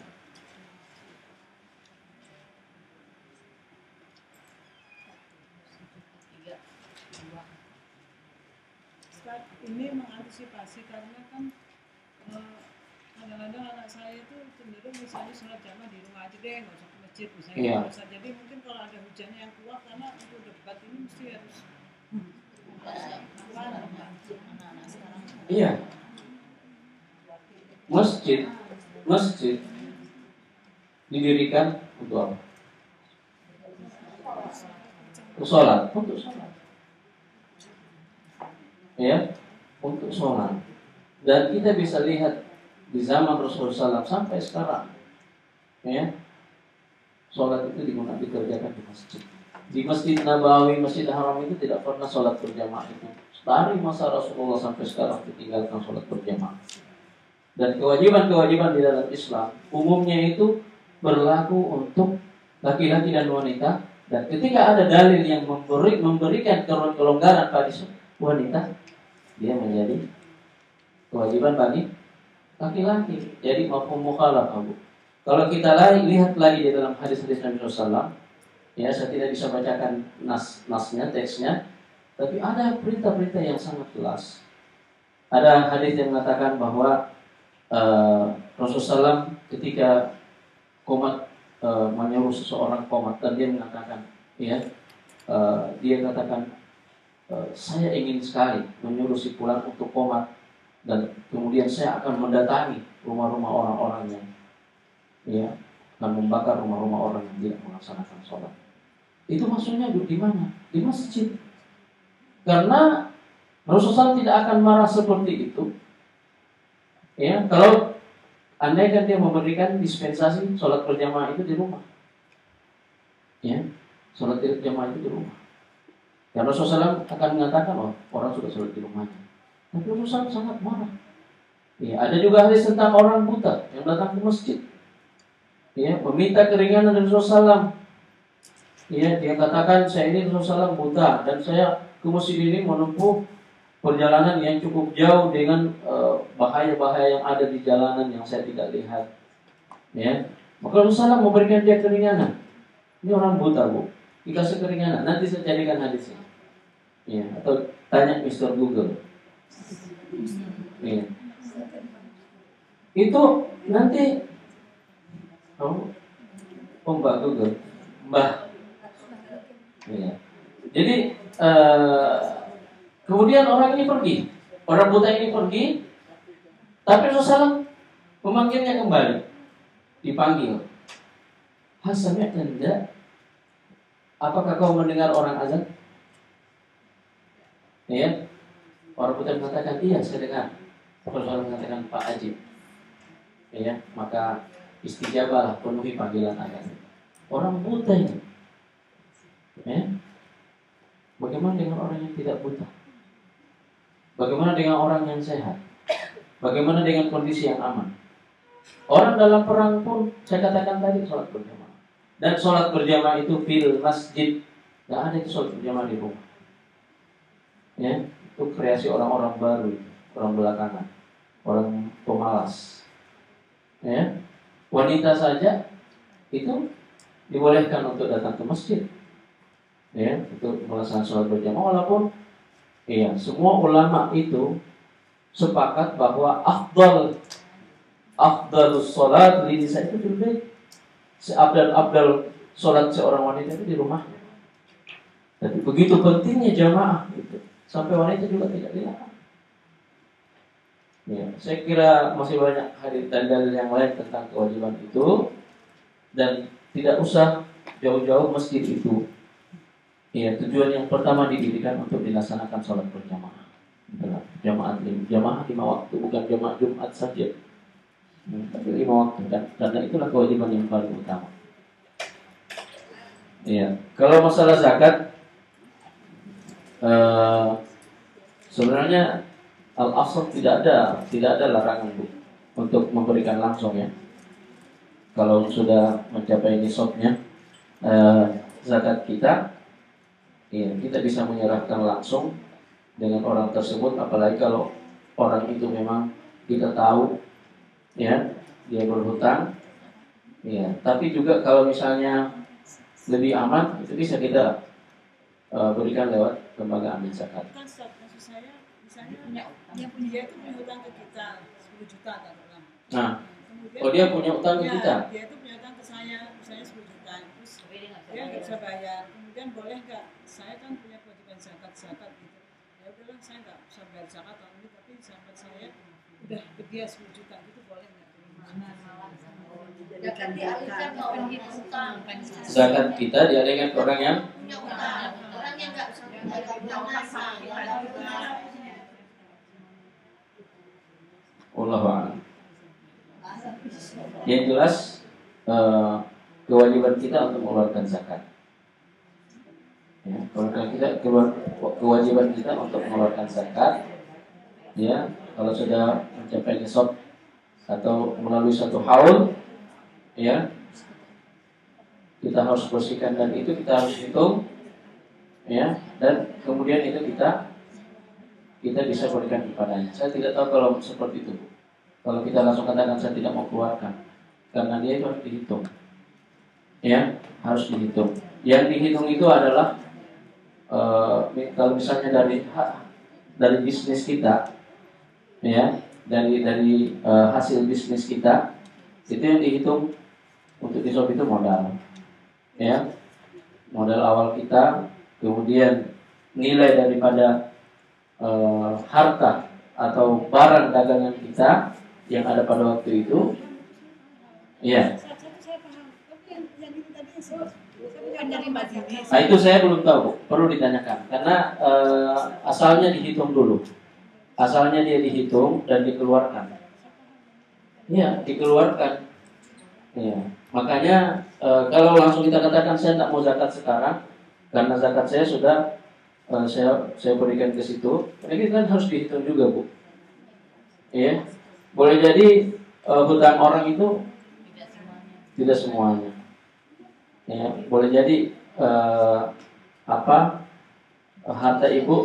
Ustaz, ini mengantisipasi karena kan kadang-kadang anak saya itu cenderung misalnya sholat jamaah di rumah aja deh, nggak usah ke masjid misalnya. Iya. Ustaz. Jadi mungkin kalau ada hujannya yang kuat, karena untuk debat ini mesti harus Iya. Masjid didirikan untuk apa? Untuk sholat. Ya, untuk sholat. Dan kita bisa lihat di zaman Rasulullah SAW sampai sekarang, ya, sholat itu dikerjakan di masjid. Di Masjid Nabawi, Masjid Haram itu tidak pernah sholat berjamaah itu. Dari masa Rasulullah sampai sekarang ditinggalkan sholat berjamaah. Dan kewajiban-kewajiban di dalam Islam umumnya itu berlaku untuk laki-laki dan wanita. Dan ketika ada dalil yang memberikan kelonggaran pada wanita, dia menjadi kewajiban bagi laki-laki. Jadi mafhum mukhalafah. Kalau kita lihat lagi di dalam hadis-hadis Nabi SAW, ya, saya tidak bisa bacakan nasnya, teksnya, tapi ada perintah-perintah yang sangat jelas. Ada hadis yang mengatakan bahwa Rasulullah SAW ketika komat menyuruh seseorang komat, dan dia mengatakan, ya, dia katakan, saya ingin sekali menyuruh si fulan untuk komat, dan kemudian saya akan mendatangi rumah-rumah orang-orangnya, ya, akan membakar rumah-rumah orang yang tidak melaksanakan sholat. Itu maksudnya di mana? Di masjid. Karena Rasulullah tidak akan marah seperti itu, ya, kalau andaikan dia memberikan dispensasi sholat berjamaah itu di rumah, ya, sholat berjamaah itu di rumah. Dan Rasulullah akan mengatakan, oh, orang sudah sholat di rumahnya. Tapi Rasulullah sangat marah. Ya, ada juga hadis tentang orang buta yang datang ke masjid, ya, meminta keringanan dari Rasulullah. Ya, dia katakan, saya ini Rasulullah buta dan saya ke masjid ini menempuh perjalanan yang cukup jauh dengan bahaya-bahaya yang ada di jalanan yang saya tidak lihat. Ya, maka Rasulullah memberikan dia keringanan. Ini orang buta, Bu, dikasih keringanan. Nanti saya carikan hadisnya. Ya, atau tanya Mr. Google. Ya. Itu nanti Mbak Google, Mbah. Ya. Jadi kemudian orang ini pergi, orang buta ini pergi, tapi Rasulullah memanggilnya kembali, dipanggil. Hasannya tidak. Apakah kau mendengar orang azan? Ya, orang buta mengatakan, iya, saya dengar. Rasulullah mengatakan, Pak Ajib. Ya, maka istijabah, penuhi panggilan azan. Orang buta ini. Ya. Bagaimana dengan orang yang tidak buta? Bagaimana dengan orang yang sehat? Bagaimana dengan kondisi yang aman? Orang dalam perang pun, saya katakan tadi, sholat berjamaah. Dan sholat berjamaah itu fil masjid. Tidak ada itu sholat berjamaah di rumah. Ya, itu kreasi orang-orang baru, orang belakangan, orang pemalas. Ya, wanita saja itu dibolehkan untuk datang ke masjid, ya, untuk melaksanakan sholat berjamaah. Walaupun, iya, semua ulama itu sepakat bahwa afdalus sholat li nisa itu fil bait. Seabdal sholat seorang wanita itu di rumahnya. Tapi begitu pentingnya jamaah itu, sampai wanita juga tidak dilarang. Ya, saya kira masih banyak hadits dan dalil yang lain tentang kewajiban itu, dan tidak usah jauh-jauh masjid itu. Ya, tujuan yang pertama didirikan untuk dilaksanakan sholat berjamaah. Jamaah 5 waktu, bukan jamaah Jumat saja. Tapi 5 waktu, karena itulah kewajiban yang paling utama. Ya, kalau masalah zakat, sebenarnya al-asl tidak ada larangan, Bu, untuk memberikan langsung, ya. Kalau sudah mencapai nisabnya zakat kita, ya, kita bisa menyerahkan langsung dengan orang tersebut, apalagi kalau orang itu memang kita tahu, ya, dia berhutang, ya. Tapi juga kalau misalnya lebih aman, itu bisa kita berikan lewat lembaga ambil zakat. Kan Ustaz, maksud saya misalnya dia itu punya hutang ke kita 10 juta katakanlah. Nah, Kemudian oh dia punya utang ke ya, kita. dia itu punya utang ke saya misalnya 10 juta, terus dia nggak bisa bayar. Kemudian boleh nggak? Saya kan punya kewajiban zakat gitu. Ya udahlah, saya nggak bisa bayar zakat tahun ini, tapi zakat saya udah ke dia 10 juta gitu, boleh nggak? Zakat dialihkan ke orang yang utang. Zakat kita dialihkan ke orang yang Punya utang. Orang yang nggak bisa bayar lunas. Wallahu a'lam. Yang jelas kewajiban kita untuk mengeluarkan zakat. Ya, kewajiban kita untuk mengeluarkan zakat. Ya, kalau sudah mencapai nisab atau melalui satu haul, ya, kita harus bersihkan dan itu kita harus hitung, ya, dan kemudian itu kita bisa berikan kepadanya. Saya tidak tahu kalau seperti itu. Kalau kita langsung katakan saya tidak mau keluarkan, karena dia itu harus dihitung, ya, harus dihitung. Yang dihitung itu adalah kalau misalnya dari bisnis kita, ya, dari hasil bisnis kita, itu yang dihitung untuk nisab itu modal, ya, modal awal kita, kemudian nilai daripada harta atau barang dagangan kita yang ada pada waktu itu, ya. Saya paham. Tapi yang itu tadi saya dari majelis. Nah itu saya belum tahu, perlu ditanyakan karena asalnya dihitung dulu, asalnya dia dihitung dan dikeluarkan, ya, dikeluarkan, ya. Makanya kalau langsung kita katakan saya tidak mau zakat sekarang karena zakat saya sudah saya berikan ke situ, ini kan harus dihitung juga, Bu. Ya, boleh jadi hutang orang itu tidak semuanya. Ya, boleh jadi harta ibu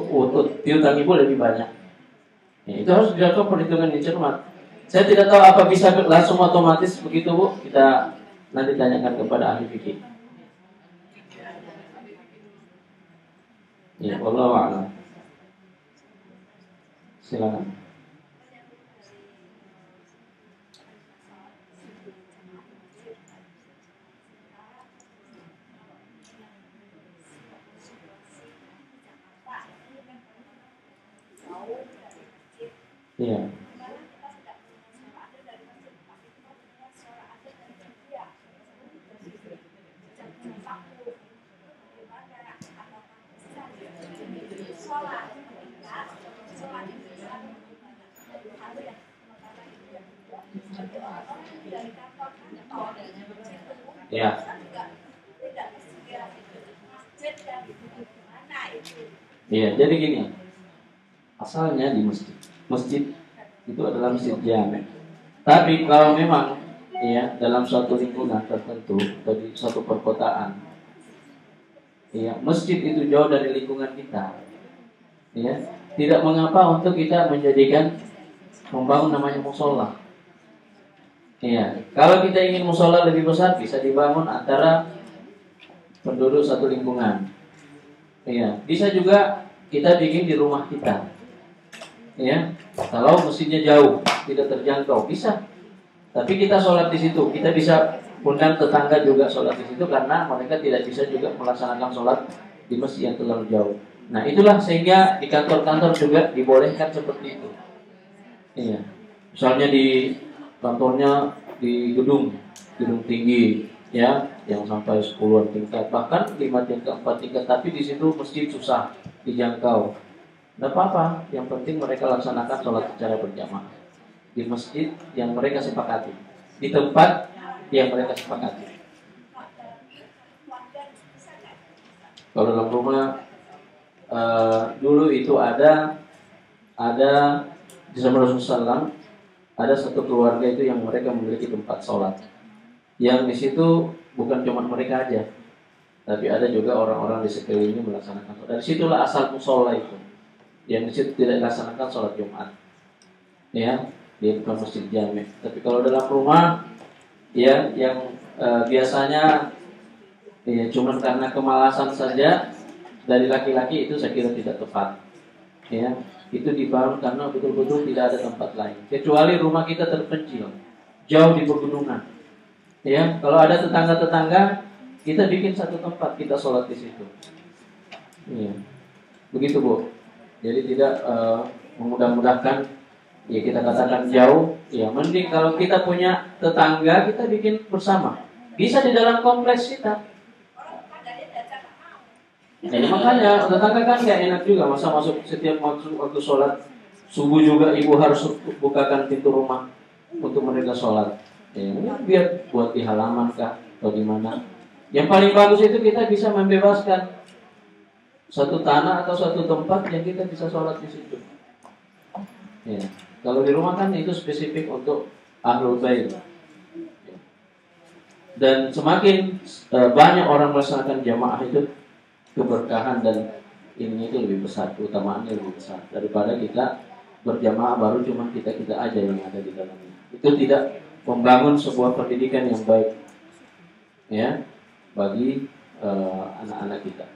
piutang ibu lebih banyak. Ya, itu harus dilakukan perhitungan yang cermat. Saya tidak tahu apa bisa langsung otomatis begitu, Bu. Kita nanti tanyakan kepada ahli fikih. Ya, wallahu a'lam. Silakan. Iya. Ya. Iya, jadi gini. Asalnya di masjid. Masjid itu adalah masjid jami'. Tapi kalau memang ya dalam suatu lingkungan tertentu atau di suatu perkotaan, ya, masjid itu jauh dari lingkungan kita. Ya, tidak mengapa untuk kita membangun namanya musola. Iya, kalau kita ingin musola lebih besar bisa dibangun antara penduduk satu lingkungan. Iya, bisa juga kita bikin di rumah kita. Ya, kalau masjidnya jauh, tidak terjangkau, bisa. Tapi kita sholat di situ, kita bisa undang tetangga juga sholat di situ karena mereka tidak bisa juga melaksanakan sholat di masjid yang terlalu jauh. Nah, itulah sehingga di kantor-kantor juga dibolehkan seperti itu. Iya, misalnya di kantornya di gedung tinggi, ya, yang sampai 10-an tingkat, bahkan 5 tingkat, 4 tingkat, tapi di situ masjid susah dijangkau. Tidak apa-apa, yang penting mereka laksanakan sholat secara berjamaah di masjid yang mereka sepakati, di tempat yang mereka sepakati. Kalau dalam rumah dulu itu ada di zaman Rasulullah SAW, ada satu keluarga itu yang mereka memiliki tempat sholat, yang di situ bukan cuma mereka aja, tapi ada juga orang-orang di sekelilingnya melaksanakan sholat. Dari situlah asal musola itu. Yang di situ tidak dilaksanakan sholat Jumat, ya, dia bukan masjid jami'. Tapi kalau dalam rumah, ya, yang biasanya ya cuma karena kemalasan saja dari laki-laki itu saya kira tidak tepat. Ya, itu dibangun karena betul-betul tidak ada tempat lain. Kecuali rumah kita terpencil, jauh di pegunungan. Ya, kalau ada tetangga-tetangga, kita bikin satu tempat kita sholat di situ. Ya, begitu Bu. Jadi tidak memudah-mudahkan. Ya kita katakan jauh. Ya, mending kalau kita punya tetangga kita bikin bersama. Bisa di dalam kompleks kita. Ya, makanya tetangga kan gak enak juga masa masuk setiap waktu sholat subuh juga ibu harus bukakan pintu rumah untuk mereka sholat. Ya, biar buat di halaman kah atau di mana. Yang paling bagus itu kita bisa membebaskan satu tanah atau satu tempat yang kita bisa sholat di situ. Ya, kalau di rumah kan itu spesifik untuk ahlul bait. Dan semakin banyak orang melaksanakan jamaah itu, keberkahan dan ini itu lebih besar, keutamaannya lebih besar daripada kita berjamaah baru cuma kita aja yang ada di dalamnya. Itu tidak membangun sebuah pendidikan yang baik, ya, bagi anak-anak kita.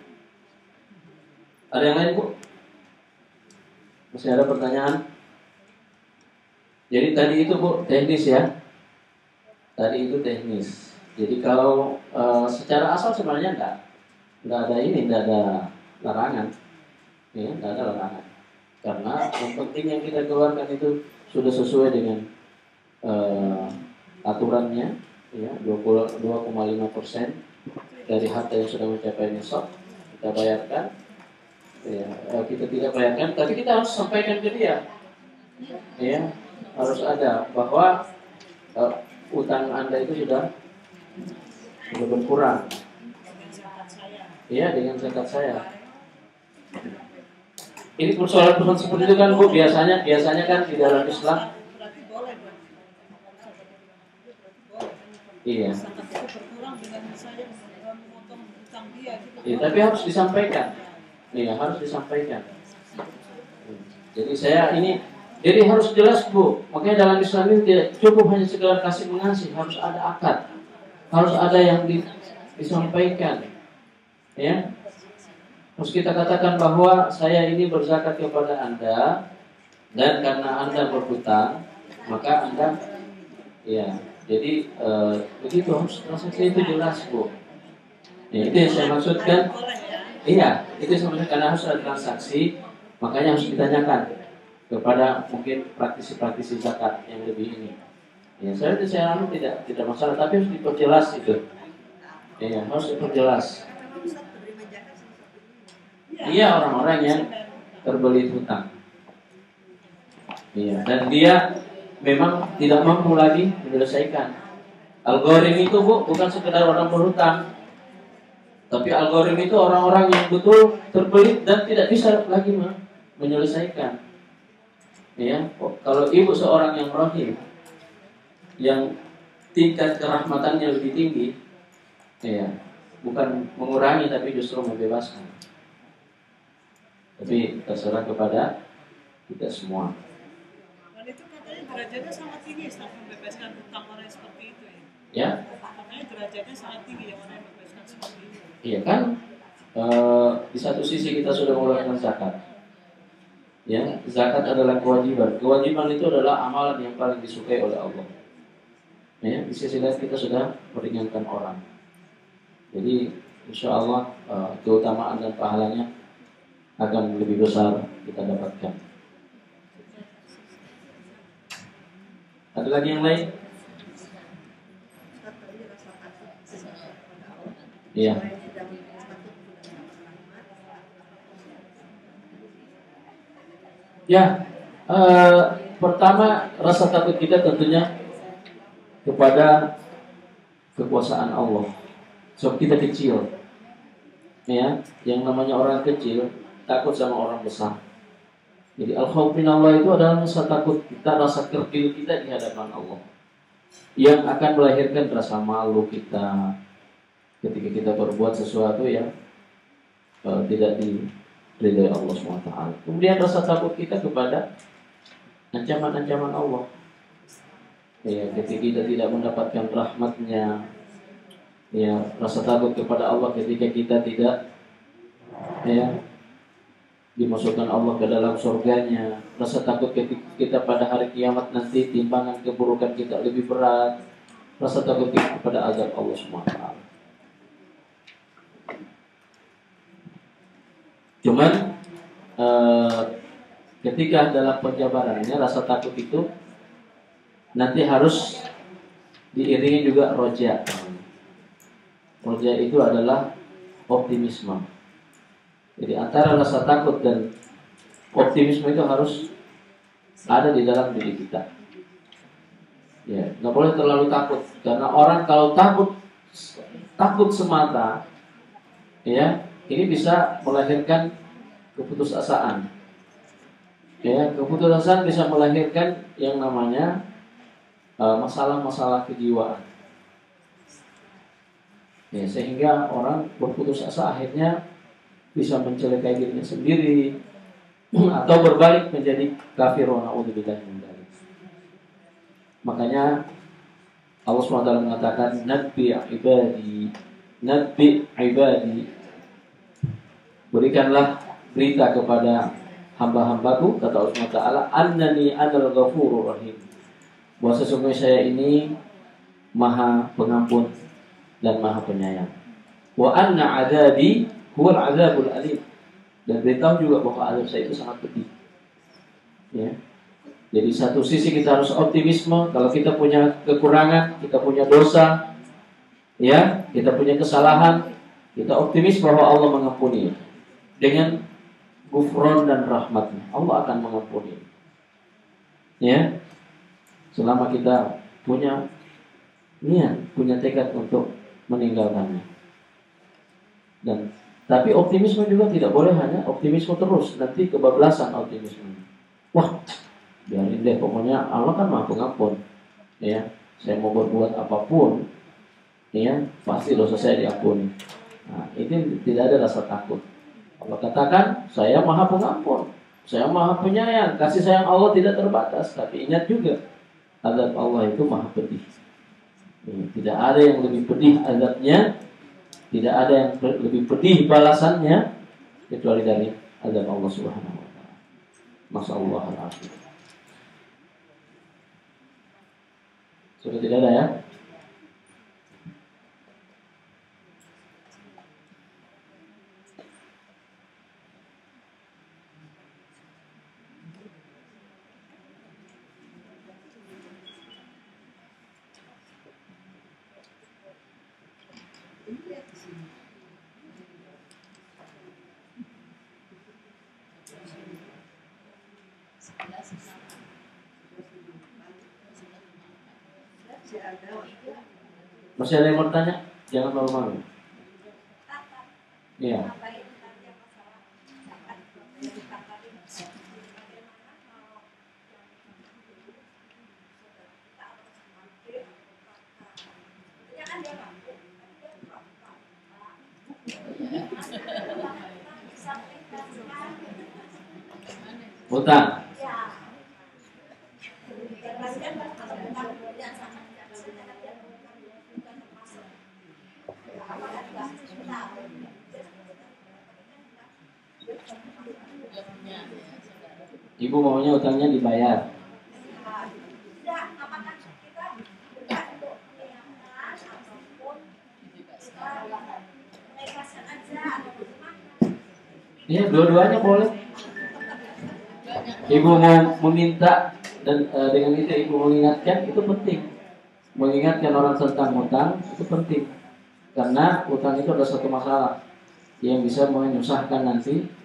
Ada yang lain Bu? Masih ada pertanyaan? Jadi tadi itu Bu teknis ya. Tadi itu teknis. Jadi kalau secara asal sebenarnya nggak ada ini, nggak ada larangan, ya, nggak ada larangan. Karena yang penting yang kita keluarkan itu sudah sesuai dengan aturannya, ya, 22,5% dari harta yang sudah mencapai nisab kita bayarkan. Ya, kita tidak bayarkan, tapi kita harus sampaikan ke dia, ya, harus ada bahwa utang Anda itu sudah berkurang. Iya, dengan zakat saya. Ini persoalan seperti itu kan Bu, biasanya kan di dalam Islam. Iya. Iya, tapi harus disampaikan. Iya, harus disampaikan. Jadi harus jelas Bu. Makanya dalam Islam ini tidak cukup hanya sekedar kasih mengasih, harus ada akad, harus ada yang disampaikan. Ya, terus kita katakan bahwa saya ini berzakat kepada Anda dan karena Anda berhutang maka Anda, ya, jadi begitu harus transaksi itu jelas Bu. Ya, itu yang saya maksudkan. Iya, itu yang saya maksudkan, karena harus ada transaksi, makanya harus ditanyakan kepada mungkin praktisi-praktisi zakat yang lebih ini. Ya, saya tidak masalah, tapi harus diperjelas itu. Ya, harus diperjelas. Iya, orang-orang yang terbelit hutang. Iya, dan dia memang tidak mampu lagi menyelesaikan. Algorim itu Bu bukan sekedar orang berhutang, tapi algorim itu orang-orang yang betul terbelit dan tidak bisa lagi menyelesaikan. Ya, kalau ibu seorang yang rahim, yang tingkat kerahmatannya lebih tinggi, ya, bukan mengurangi tapi justru membebaskan. Tapi terserah kepada kita semua. Dan itu katanya derajatnya sangat tinggi, sangat membebaskan hutang orang seperti itu ya. Ya. Katanya derajatnya sangat tinggi yang orang yang membebaskan seperti itu. Iya kan? Di satu sisi kita sudah mengeluarkan zakat. Ya, zakat adalah kewajiban. Kewajiban itu adalah amalan yang paling disukai oleh Allah. Ya, di sisi lain kita sudah meringankan orang. Jadi, insya Allah keutamaan dan pahalanya akan lebih besar kita dapatkan. Ada lagi yang lain? Iya. Ya, pertama rasa takut kita tentunya kepada kekuasaan Allah. Sebab kita kecil, ya, yang namanya orang kecil takut sama orang besar. Jadi al-khawf min Allah itu adalah rasa takut kita, rasa kerdil kita di hadapan Allah, yang akan melahirkan rasa malu kita ketika kita berbuat sesuatu yang tidak diridhai Allah SWT. Kemudian rasa takut kita kepada ancaman-ancaman Allah. Ya, ketika kita tidak mendapatkan rahmatnya, ya, rasa takut kepada Allah ketika kita tidak ya, dimasukkan Allah ke dalam surganya. Rasa takut ketika kita pada hari kiamat nanti timbangan keburukan kita lebih berat. Rasa takut kita kepada azab Allah SWT. Cuman ketika dalam penjabarannya rasa takut itu nanti harus diiringi juga roja. Roja itu adalah optimisme. Jadi antara rasa takut dan optimisme itu harus ada di dalam diri kita. Ya, nggak boleh terlalu takut, karena orang kalau takut semata, ya, ini bisa melahirkan keputusasaan. Ya, keputusasaan bisa melahirkan yang namanya masalah-masalah kejiwaan. Ya, sehingga orang berputus asa akhirnya bisa mencelakai dirinya sendiri atau berbalik menjadi kafir wa na'udzubillah min dzalik. Makanya Allah SWT mengatakan nabbi ibadi, berikanlah berita kepada hamba-hambaku, kata Allah SWT, annani anal ghafurur rahim, bahwa sesungguhnya saya ini maha pengampun dan maha penyayang. Wa anna adabi huwal azabul alim, dan beritahu juga bahwa azab saya itu sangat pedih. Ya. Jadi satu sisi kita harus optimisme, kalau kita punya kekurangan, kita punya dosa, ya, kita punya kesalahan, kita optimis bahwa Allah mengampuni dengan gufron dan rahmatnya. Allah akan mengampuni. Ya, selama kita punya niat, punya tekad untuk meninggalkannya. Dan tapi optimisme juga tidak boleh hanya optimisme terus, nanti kebablasan optimisme. Wah, biarin deh, pokoknya Allah kan maha pengampun. Ya, saya mau berbuat apapun, ya, pasti dosa saya diampuni. Nah, ini tidak ada rasa takut. Allah katakan, saya maha pengampun, saya maha penyayang, kasih sayang Allah tidak terbatas. Tapi ingat juga, azab Allah itu maha pedih. Tidak ada yang lebih pedih azabnya, tidak ada yang lebih pedih balasannya kecuali dari azab Allah Subhanahu wa taala. Masyaallah al-afiyah. Sudah tidak ada ya? Masih ada yang mau tanya? Jangan malu-malu. Iya. Utang. Ibu maunya utangnya dibayar. Iya, dua-duanya boleh. Ibu mau meminta dan dengan itu ibu mengingatkan, itu penting. Mengingatkan orang tentang utang itu penting. Karena utang itu adalah satu masalah yang bisa menyusahkan nanti.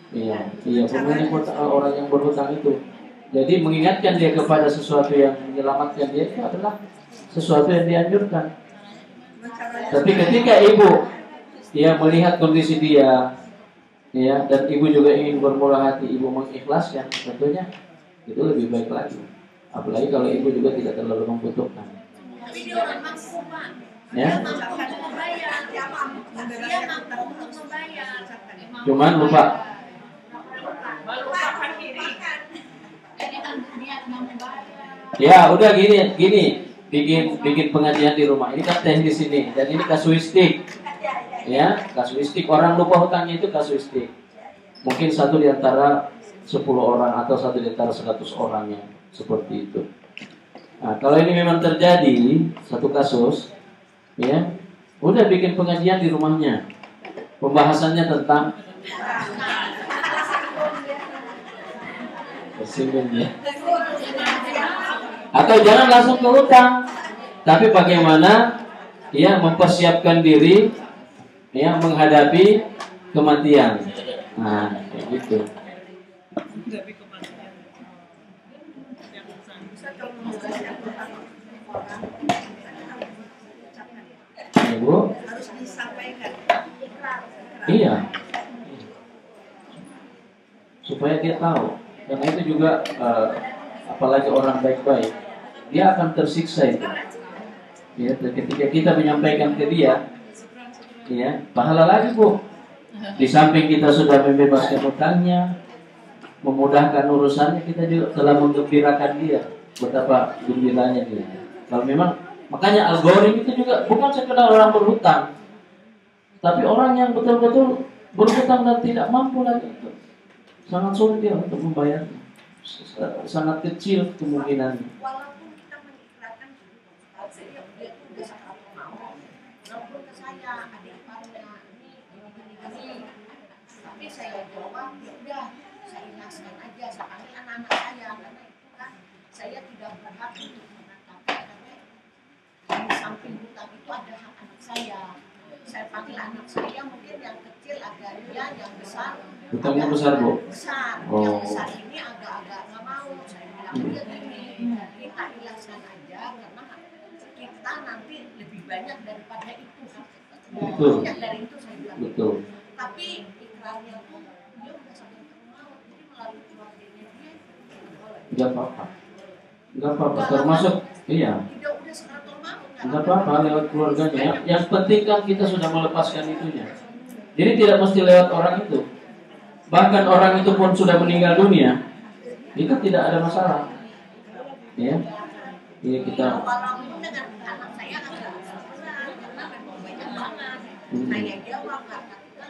Iya, pemilik orang yang berhutang itu. Jadi mengingatkan dia kepada sesuatu yang menyelamatkan dia itu adalah sesuatu yang dianjurkan. Tapi ketika ibu melihat kondisi dia, ya, dan ibu juga ingin bermurah hati, ibu mengikhlaskan, tentunya itu lebih baik lagi. Apalagi kalau ibu juga tidak terlalu membutuhkan. Tapi dia orang mampu, Pak. Ya. Dia mampu untuk membayar. Dia mampu untuk membayar. Cuman lupa. Ya udah gini, bikin pengajian di rumah. Ini kan teknis ini dan ini kasuistik. Ya, kasuistik. Orang lupa hutangnya itu kasuistik. Mungkin satu di antara 10 orang atau satu di antara 100 orang yang seperti itu. Nah, kalau ini memang terjadi satu kasus, ya, udah bikin pengajian di rumahnya. Pembahasannya tentang tersinggung ya. Atau jangan langsung ke hutang, tapi bagaimana ya mempersiapkan diri ya menghadapi kematian. Nah, kayak gitu. Dari kematian. Jangan sampai. Bisa kalau mempersiapkan orang Ya, Bu. harus disampaikan. Iya. Supaya dia tahu. Karena itu juga apalagi orang baik-baik, dia akan tersiksa itu. Ya, ketika kita menyampaikan ke dia, ya, pahala lagi, Bu. Di samping kita sudah membebaskan hutangnya, memudahkan urusannya, kita juga telah menggembirakan dia. Betapa gembiranya dia. Kalau memang, makanya algoritma itu juga bukan sekedar orang berhutang, tapi orang yang betul-betul berhutang dan tidak mampu lagi itu. Sangat sulit dia untuk membayarnya. Sangat kecil kemungkinannya. Walaupun kita mengikrarkan dulu, dia itu udah sangat mau, walaupun ke saya adik iparnya ini, tapi saya jawab ya udah, saya ikhlaskan aja, saya panggil anak-anak saya karena itu kan saya tidak berhak untuk mengatakan karena di samping hutang itu ada hak anak saya. Saya panggil anak saya mungkin yang kecil agak dia, yang besar. Hutangnya besar, Bu? Besar. Oh. Yang besar ini agak-agak nggak mau. Saya bilang dia gini, kita ikhlaskan aja karena kita nanti lebih banyak daripada itu. Betul. Banyak dari itu saya bilang. Betul. Tapi ikrarnya pun dia udah sampai mau. Jadi melalui keluarganya dia. Enggak apa-apa. Enggak apa-apa. Termasuk, iya. Tidak udah seratus mau. Enggak apa-apa lewat keluarganya. Yang penting kan kita sudah melepaskan itunya. Jadi tidak mesti lewat orang itu. Bahkan orang itu pun sudah meninggal dunia, itu tidak ada masalah. Ya. Ini kita. Walaupun dengan anak saya agak berat karena memang banyak banget. Saya jawab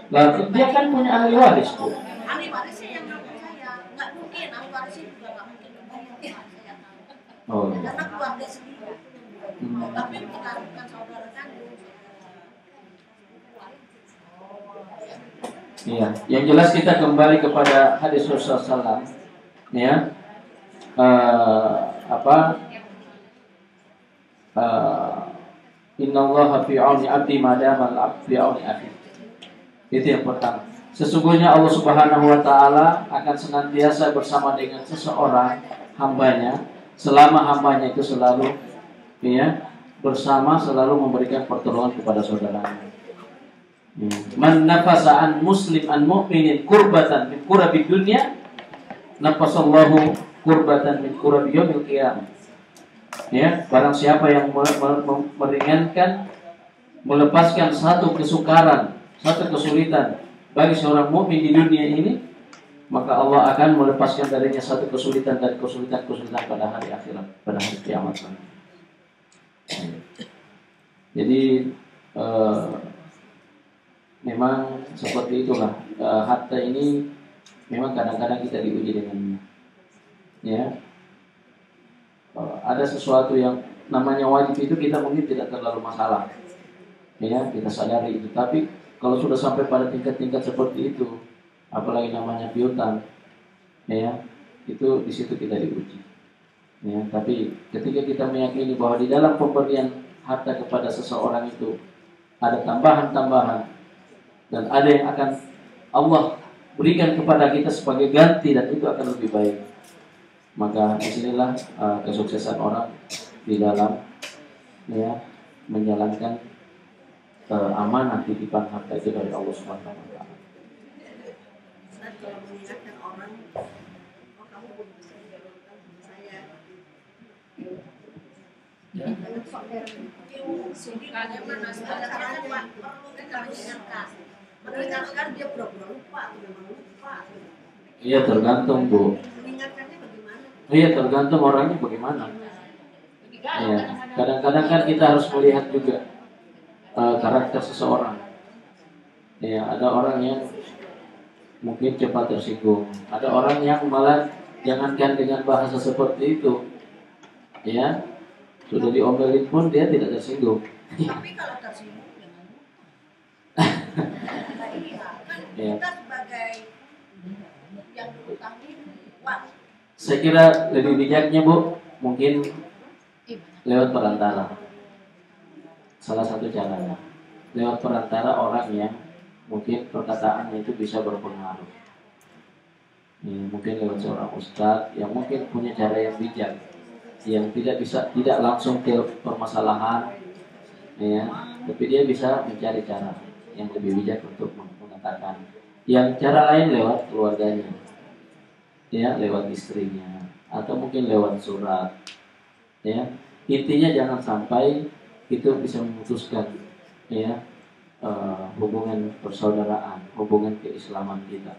Lah, dia kan punya ahli waris, Bu. ahli warisnya yang ngaku saya nggak mungkin, ahli warisnya juga nggak mungkin membayar saya tahu. Oh. Karena keluarga sendiri. Tapi bukan saudara kandung. Iya, yang jelas kita kembali kepada hadis Rasulullah SAW, ya, Innallaha fi 'auni 'abdi ma dama al-'abdu fi 'auni akhi. Itu yang pertama. Sesungguhnya Allah Subhanahu wa taala akan senantiasa bersama dengan seseorang hambanya selama hambanya itu selalu ya bersama, selalu memberikan pertolongan kepada saudaranya. Man nafasa an muslim an mu'minin kurbatan min kurabi dunya, nafasallahu kurbatan min kurabi yaumil qiyamah. Ya, barang siapa yang meringankan, melepaskan satu kesukaran, satu kesulitan bagi seorang mukmin di dunia ini, maka Allah akan melepaskan darinya satu kesulitan dari kesulitan-kesulitan pada hari akhirat, pada hari kiamat. Jadi memang seperti itulah, harta ini memang kadang-kadang kita diuji dengannya. Ya, ada sesuatu yang namanya wajib itu kita mungkin tidak terlalu masalah, ya kita sadari itu. Tapi kalau sudah sampai pada tingkat-tingkat seperti itu, apalagi namanya piutang, ya itu di situ kita diuji. Ya, tapi ketika kita meyakini bahwa di dalam pemberian harta kepada seseorang itu ada tambahan-tambahan dan ada yang akan Allah berikan kepada kita sebagai ganti, dan itu akan lebih baik, maka disinilah kesuksesan orang di dalam ya menjalankan amanah titipan harta itu dari Allah Subhanahu wa taala. Kalau mengingatkan orang, oh kamu belum bisa dijalankan sama saya. Ya. Sudikanya mana? Sekarang perlu kita mengingatkan. Mengingatkan dia pura-pura lupa, memang lupa. Iya, tergantung, Bu. Mengingatkannya bagaimana? Iya, tergantung orangnya bagaimana. Ya, kadang-kadang kan kita harus melihat juga karakter seseorang. Ya, ada orang yang mungkin cepat tersinggung. Ada orang yang malah jangankan dengan bahasa seperti itu, ya, sudah diomelin pun dia tidak tersinggung. Tapi kalau tersinggung jangan lupa. Nah, iya, kan Ya. kita sebagai yang diutangi uang. Saya kira lebih bijaknya Bu, mungkin lewat perantara. Salah satu caranya lewat perantara orang yang mungkin perkataannya itu bisa berpengaruh. Ya, mungkin lewat seorang ustadz yang mungkin punya cara yang bijak, yang tidak langsung ke permasalahan, ya, tapi dia bisa mencari cara yang lebih bijak untuk mengatakan. Yang cara lain lewat keluarganya, ya, lewat istrinya, atau mungkin lewat surat, ya. Intinya jangan sampai itu bisa memutuskan, ya, hubungan persaudaraan, hubungan keislaman kita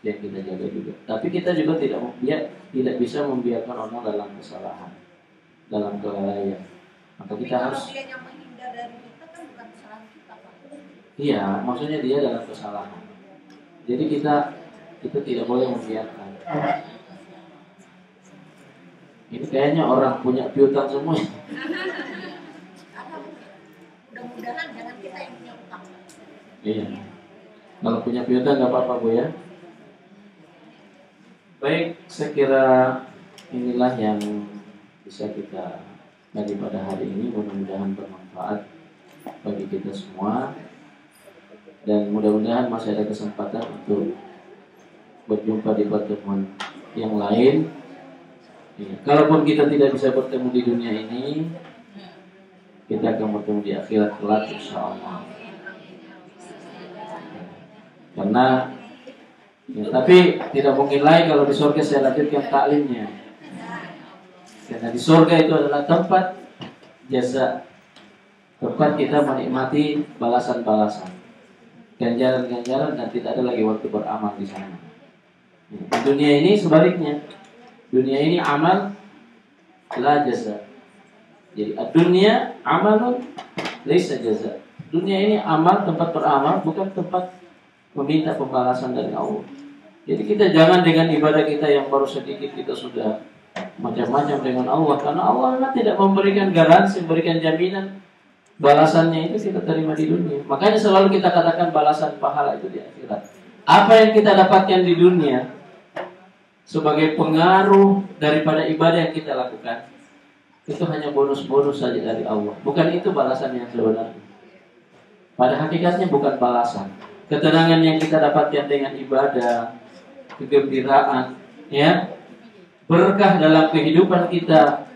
yang kita jaga juga. Tapi kita juga tidak bisa membiarkan orang dalam kesalahan, dalam kelalaian. Maka Tapi kita kalau harus, dia yang menghindar dari kita kan bukan kesalahan kita, Pak. iya, maksudnya dia dalam kesalahan. Jadi kita tidak boleh membiarkan. Ini kayaknya orang punya piutang semua. Atau mudah-mudahan jangan kita yang punya utang. Iya. Kalau punya piutang nggak apa-apa Bu ya. Baik, saya kira inilah yang bisa kita bagi pada hari ini. Mudah-mudahan bermanfaat bagi kita semua. Dan mudah-mudahan masih ada kesempatan untuk berjumpa di pertemuan yang lain. Ya, kalaupun kita tidak bisa bertemu di dunia ini, kita akan bertemu di akhirat kelak insya Allah. Karena ya, tapi tidak mungkin lagi kalau di surga saya lanjutkan taklimnya. Karena di surga itu adalah tempat jasa, tempat kita menikmati balasan-balasan, ganjaran-ganjaran, dan tidak ada lagi waktu beramal di sana. Di dunia ini sebaliknya, dunia ini amal la jasa. Jadi dunia amalun laisa jasa. Dunia ini amal, tempat beramal, bukan tempat meminta pembalasan dari Allah. Jadi kita jangan dengan ibadah kita yang baru sedikit kita sudah macam-macam dengan Allah, karena Allah tidak memberikan garansi, memberikan jaminan balasannya itu kita terima di dunia. Makanya selalu kita katakan balasan pahala itu di akhirat. Apa yang kita dapatkan di dunia sebagai pengaruh daripada ibadah yang kita lakukan, itu hanya bonus-bonus saja dari Allah. Bukan itu balasan yang sebenarnya. Pada hakikatnya bukan balasan. Ketenangan yang kita dapatkan dengan ibadah, kegembiraan, ya, berkah dalam kehidupan kita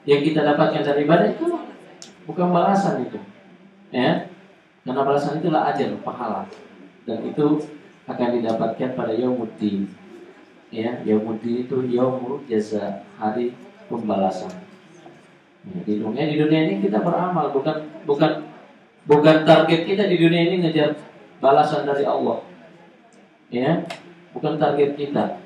yang kita dapatkan dari ibadah itu bukan balasan itu, ya. Karena balasan itulah ajar, pahala, dan itu akan didapatkan pada yaumuddin. Ya, yaumuddin itu yaumul jaza, hari pembalasan. Ya, di dunia ini kita beramal, bukan target kita di dunia ini ngejar balasan dari Allah. Ya, bukan target kita.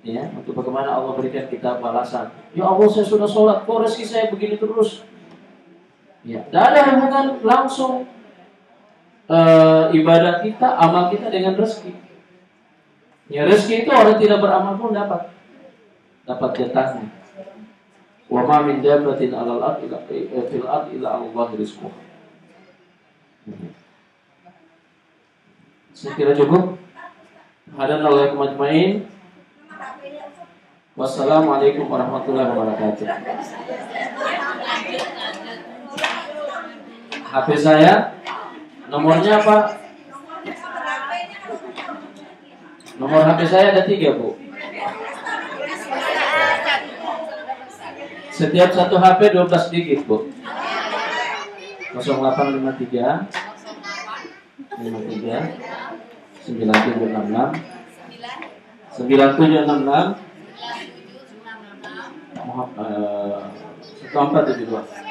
Ya, untuk bagaimana Allah berikan kita balasan. Ya Allah, saya sudah sholat, kok rezeki saya begini terus? Ya, tidak ada hubungan langsung ibadah kita, amal kita dengan rezeki. Ya, rezeki itu orang tidak beramal pun dapat jatahnya. Wa ma min dabbatin 'alal ardi fil ardi illa Allah rizquha. Saya kira cukup. Hadanallahu ajmain. Wassalamualaikum warahmatullahi wabarakatuh. HP saya nomornya apa? Nomor HP saya ada 3 Bu. Setiap satu HP 12 digit Bu. 0853 9766 9766 1472.